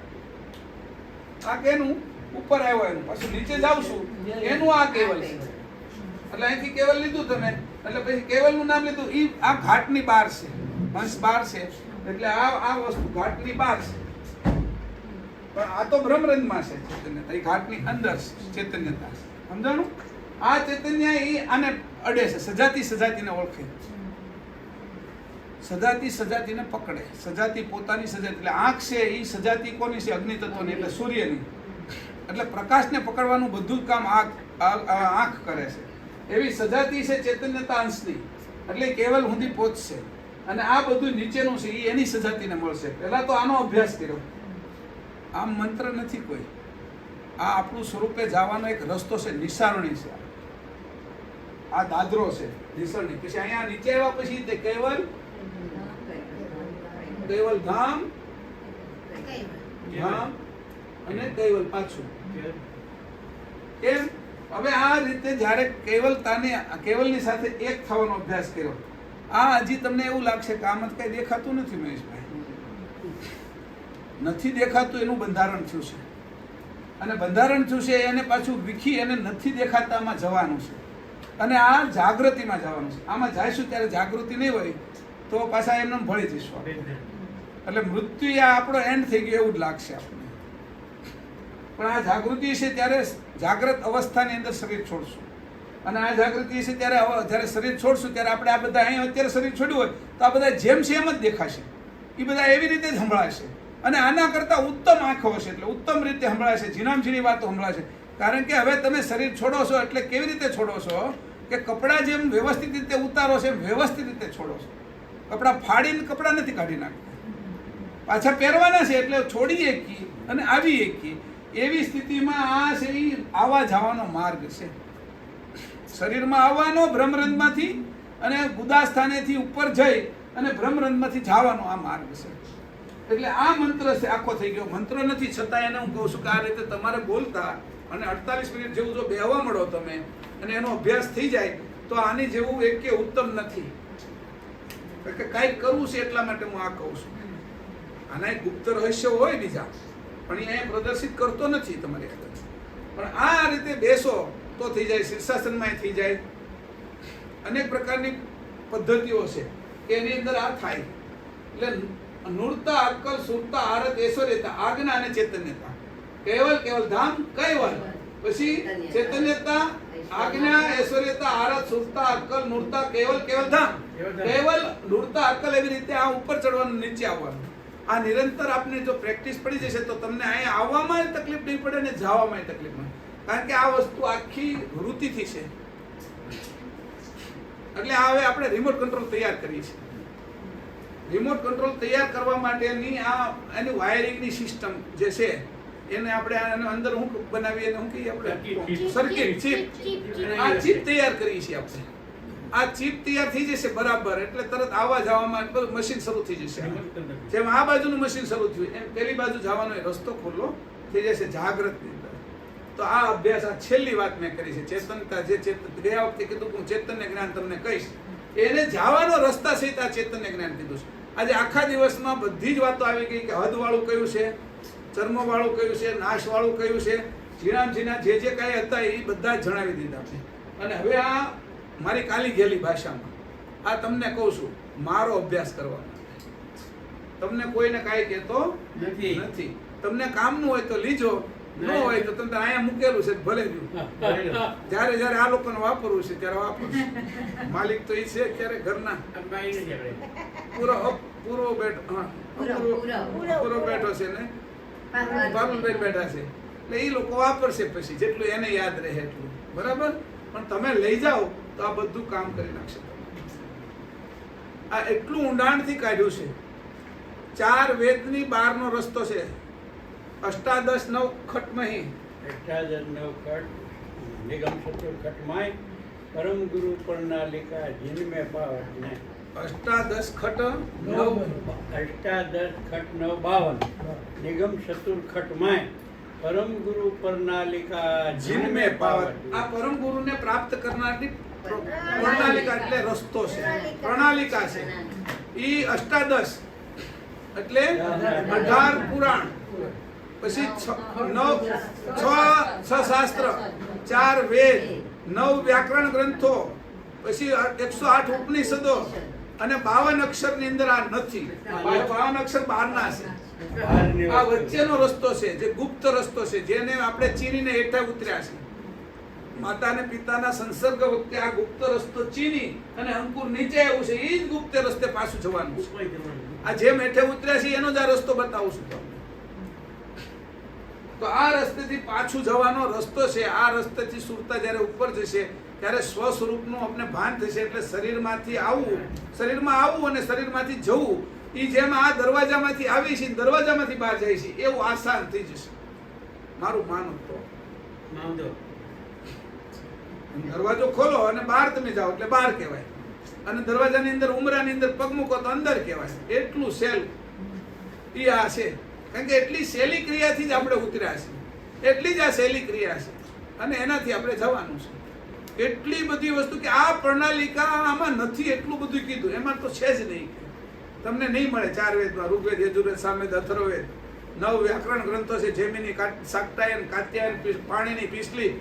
આ કેનું ઉપર આવ્યો એનું, પાછું નીચે જાવશું એનું આ કેવલ છે. એટલે અહીંથી કેવલ લીધું તમે, એટલે પછી કેવલનું નામ લીધું. ઈ આ ઘાટની બહાર છે, હંસ બહાર છે, એટલે આ વસ્તુ ઘાટની બહાર છે. પણ આ તો બ્રહ્મરંધમાં છે ચૈતન્યતા, એ ઘાટની અંદર ચૈતન્યતા. સમજાણું? આ ચૈતન્ય એ આને અડે છે, સજાતી સજાતીને ઓળખે, સજાતી સજાતીને પકડે. સજાતી પોતાની સજાતી, એટલે આંખ છે એ સજાતી કોની છે? અગ્નિ તત્વની, એટલે સૂર્યની. એટલે પ્રકાશને પકડવાનું બધું જ કામ આંખ કરે છે. એવી સજાતી છે ચૈતન્યતા અંશની, એટલે કેવલ સુધી પહોંચશે. અને આ બધું નીચેનું છે એ એની સજાતીને મળશે. પહેલા તો આનો અભ્યાસ કર્યો. આમ મંત્ર નથી કોઈ. આ આપણું સ્વરૂપે જવાનો એક રસ્તો છે, નિસારણી છે. આ દાદરો છે નિસરણી. પછી અહીંયા નીચે આવ્યા પછી તે કૈવલ, કૈવલ ધામ, ધામ અને કૈવલ પાછું. કેમ? હવે આ રીતે જ્યારે કૈવલતાને કૈવલની સાથે એક થવાનો અભ્યાસ કર્યો, આ હજી તમને એવું લાગશે કે આમાં કઈ દેખાતું નથી મહેશભાઈ. નથી દેખાતું એનું બંધારણ થયું છે, અને બંધારણ થયું છે એને પાછું વિખી અને નથી દેખાતામાં જવાનું છે, અને આ જાગૃતિમાં જવાનું છે. આમાં જઈશું ત્યારે જાગૃતિ નહીં હોય તો પાછા એમને ભળી જઈશું. એટલે મૃત્યુ આ આપણો એન્ડ થઈ ગયો એવું જ લાગશે આપણને. પણ આ જાગૃતિ છે ત્યારે જાગ્રત અવસ્થાની અંદર શરીર છોડશું, અને આ જાગૃતિ છે ત્યારે જ્યારે શરીર છોડશું ત્યારે આપણે આ બધા અહીં અત્યારે શરીર છોડ્યું હોય તો આ બધા જેમ છે એમ જ દેખાશે. એ બધા એવી રીતે જ સંભળાશે, અને આના કરતાં ઉત્તમ આંખો હશે, એટલે ઉત્તમ રીતે સંભળાશે, ઝીણામ ઝીણી વાતો સંભળાશે. કારણ કે હવે તમે શરીર છોડો છો એટલે કેવી રીતે છોડો છો કે કપડાં જેમ વ્યવસ્થિત રીતે ઉતારો છો એમ વ્યવસ્થિત રીતે છોડો છો. કપડાં ફાડીને કપડાં નથી કાઢી નાખતા, પાછા પહેરવાના છે એટલે છોડી એકી અને આવી એકી. એવી સ્થિતિમાં આ છે એ આવા જવાનો માર્ગ છે. શરીરમાં આવવાનો બ્રહ્મરંધમાંથી, અને ગુદાસ્થાનેથી ઉપર જઈ અને બ્રહ્મરંધમાંથી જવાનો આ માર્ગ છે. એટલે આ મંત્ર છે, આખો થઈ ગયો. મંત્ર નથી, છતાં એને હું કહું છું કે આ રીતે તમારે બોલતા અને 48 મિનિટ જેવું જો બેહવા મળો તમે અને એનો અભ્યાસ થઈ જાય તો આની જેવું એક કે ઉત્તમ નથી. કે કાંઈક કરવું છે એટલા માટે હું આ કહું છું. આના એક ગુપ્ત રહસ્ય હોય બીજા, પણ એ અહીંયા પ્રદર્શિત કરતો નથી તમારી આગળ. પણ આ રીતે બેસો તો થઈ જાય, શીર્ષાસનમાં થઈ જાય. અનેક પ્રકારની પદ્ધતિઓ છે કે એની અંદર આ થાય. એટલે નૂરતા, અક્કલ, સુરતા, આરત, ઐશ્વર્યતા, આજ્ઞા અને ચૈતન્યતા. કેવલ, કેવલ ધામ, કૈવલ, પછી ચૈતન્યતા, આજ્ઞા, ઐશ્વર્યતા, આરત, સુરતા, અક્કલ, નૂરતા, કેવલ, કેવલ ધામ. કેવલ, નૂરતા, અક્કલ, એવી રીતે આ ઉપર ચડવાનું, નીચે આવવાનું. આ નિરંતર આપને જો પ્રેક્ટિસ પડી જશે તો તમને અહીંયા આવવામાં તકલીફ નહીં પડે ને જવામાં તકલીફ નહીં. કારણ કે આ વસ્તુ આખી વૃત્તિથી છે. એટલે હવે આપણે રિમોટ કંટ્રોલ તૈયાર કરીએ છીએ. રિમોટ કંટ્રોલ તૈયાર કરવા માટેની આ એની વાયરિંગની સિસ્ટમ જે છે એને આપણે અંદર હું બનાવીએ એને શું કહીએ આપણે? Circuit, chip. આ ચિપ તૈયાર કરીએ છીએ આપણે. આ ચિપ તૈયાર થઈ જશે બરાબર એટલે તરત આવવા જવામાં મશીન શરૂ થઈ જશે. જેમ આ બાજુનું મશીન શરૂ થયું એમ પેલી બાજુ જવાનો રસ્તો ખુલ્લો થઈ જશે જાગ્રતની અંદર. તો આ અભ્યાસ, આ છેલ્લી વાત મેં કરી છે, ચેતનતા જે ગયા વખતે કીધું કે હું ચૈતન્ય જ્ઞાન તમને કહીશ, એને જવાનો રસ્તા સહિત આ ચૈતન્ય જ્ઞાન કીધું છે. આજે આખા દિવસમાં બધી જ વાતો આવી ગઈ કે હદવાળું કયું છે, ચર્મવાળું કયું છે, નાશવાળું કયું છે, ઝીણા જે કાંઈ હતા એ બધા જ જણાવી દીધા છે. અને હવે આ મારી કાલી ગયેલી ભાષામાં આ તમને કહું છું, મારો અભ્યાસ કરવાનો. તમને કોઈને કાંઈ કહેતો નથી. તમને કામનું હોય તો લીજો, ન હોય તો તમને અહીંયા મૂકેલું છે ભલે રહ્યું. જ્યારે આ લોકોને વાપરવું છે ત્યારે વાપરવું. માલિક તો એ છે ત્યારે ઘરના પૂરો બેઠો છે ને પારુલભાઈ બેઠા છે એટલે એ લોકો વાપરશે પછી જેટલું એને યાદ રહે એટલું. બરાબર? પણ તમે લઈ જાઓ તો આ બધું કામ કરી નાખશે. આ એટલું ઊંડાણથી કાઢ્યું છે. 4 વેદની 12નો રસ્તો છે. અષ્ટાદશ નવ ખટમહી, અષ્ટાદશ નવ ખટ નિગમ ચતુર ખટમાય પરમ ગુરુ પ્રણાલિકા જીનમે પાવત ને અષ્ટાદશ ખટ અષ્ટાદશ ખટ 952 નિગમ ચતુર ખટમાય પરમ ગુરુ પ્રણાલિકા જીનમે પાવત. આ પરમ ગુરુને પ્રાપ્ત કરનારની પ્રણાલિકા એટલે રસ્તો છે, પ્રણાલિકા છે. ઈ અષ્ટાદશ એટલે 18 પુરાણ, પછી 6 શાસ્ત્ર, 4 વેદ, 9 વ્યાકરણ ગ્રંથો, પછી 108 ઉપનિષદો અને 52 અક્ષરની અંદર આ નથી. 52 અક્ષર બહારના છે. આ વચ્ચેનો રસ્તો છે જે ગુપ્ત રસ્તો છે, જેને આપણે ચીનીને હેઠા ઉતર્યા છે. માતા અને પિતાના સંસર્ગ વખતે આ ગુપ્ત રસ્તો ચીની અને અંકુર નીચે આવ્યું છે. એ જ ગુપ્ત રસ્તે પાછું જવાનું છે. આ જેમ હેઠે ઉતર્યા છે એનો જ આ રસ્તો બતાવું છું તમને. તો આ રસ્તેથી પાછું જવાનો રસ્તો છે. આ રસ્તેથી સુરતા જ્યારે ઉપર જશે ત્યારે સ્વ સ્વરૂપનું આપણે ભાન થશે. એટલે શરીરમાંથી આવવું અને શરીરમાંથી જવું, એ જેમ આ દરવાજામાંથી આવી છે દરવાજામાંથી બહાર જાય છે એવું આસાન થઈ જશે. મારું માનો તો દરવાજો ખોલો અને બહાર તમે જાઓ એટલે બહાર કહેવાય, અને દરવાજાની અંદર ઉમરાની અંદર પગ મૂકો તો અંદર કહેવાય. એટલું સહેલું એ આ છે. કારણ કે એટલી સહેલી ક્રિયાથી જ આપણે ઉતર્યા છે. એટલી જ આ સહેલી ક્રિયા છે અને એનાથી આપણે જવાનું છે. એટલી બધી વસ્તુ કે આ પ્રણાલિકા આમાં નથી. એટલું બધું કીધું, એમાં તો છે જ નહીં. તમને નહીં મળે 4 વેદમાં, ઋગ્વેદ, યજુર્વેદ, સામવેદ, અથર્વવેદ, 9 વ્યાકરણ ગ્રંથો છે, જેમિની, શાક્તાયન, કાત્યાયન, પાણીની, પીસલી,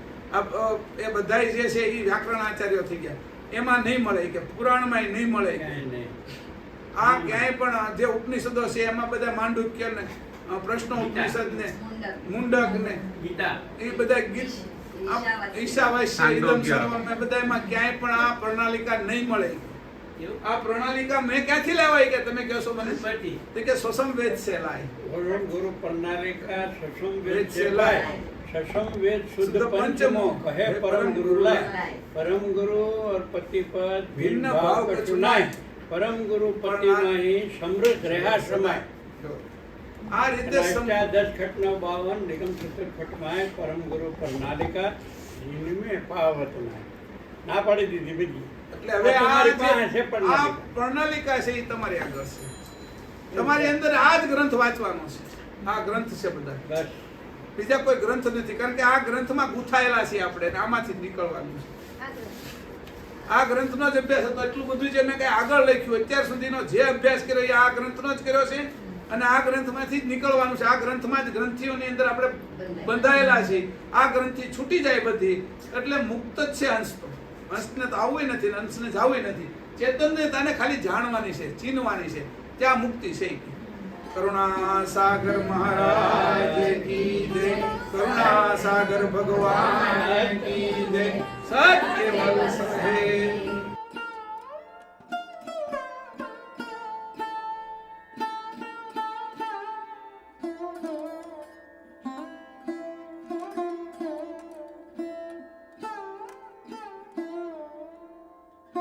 એ બધા જે છે એ વ્યાકરણ આચાર્યો થઈ ગયા. એમાં નહીં મળે કે પુરાણમાં નહીં મળે. આ ક્યાંય પણ જે ઉપનિષદો છે એમાં બધા માંડુક્ય ને પ્રશ્નો ઉપનિષદ ને મુંડક ને ગીતા, એ બધા ગીત, ઈશાવાસ્ય, ઇદમ સર્વમ, એ બધામાં ક્યાંય પણ આ પ્રણાલિકા નહીં મળે. આ પ્રણાલિકા મેં ક્યાંથી લેવાય કે તમે કહેશો મને તો કે સસમ વેદ से लाए. ગુરુ પ્રણાલિકા સસમ વેદ से लाए. ससम वेद शुद्ध पंचमो कहे परम गुरु लाए. परम गुरु और पति पद भिन्न भाव कछुनाय. परम गुरु पति नहीं समृद्ध रहा समाय. આ રીતે अष्टादश खट 952 निगम चतुर खटमाय परम गुरु प्रणालिका जिनमे पावत नाय. ના પાડી દીધી બીજી. એટલે હવે આ પ્રણાલિકા છે એ તમારી આગળ છે. તમારી અંદર આ જ ગ્રંથ વાંચવાનો છે. આ ગ્રંથ છે બધા, બસ બીજા કોઈ ગ્રંથ નથી. કારણ કે આ ગ્રંથમાં ગૂંથાયેલા છીએ આપણે, આમાંથી જ નીકળવાનું છે. આ ગ્રંથનો જ અભ્યાસ હતો. એટલું બધું જે મેં કઈ આગળ લખ્યું અત્યાર સુધીનો જે અભ્યાસ કર્યો એ આ ગ્રંથનો જ કર્યો છે અને આ ગ્રંથમાંથી જ નીકળવાનું છે. આ ગ્રંથમાં જ ગ્રંથિઓની અંદર આપણે બંધાયેલા છે. આ ગ્રંથિ છૂટી જાય બધી એટલે મુક્ત જ છે અંશ. તો અંશને તો આવવું નથી, અંશને જાવું નથી. ચેતનને તાને ખાલી જાણવાની છે, ચીનવાની છે. ત્યાં મુક્તિ છે. કરુણા સાગર મહારાજ કી જય. કરુણા સાગર ભગવાન કી જય. સત્ય વલ્લભ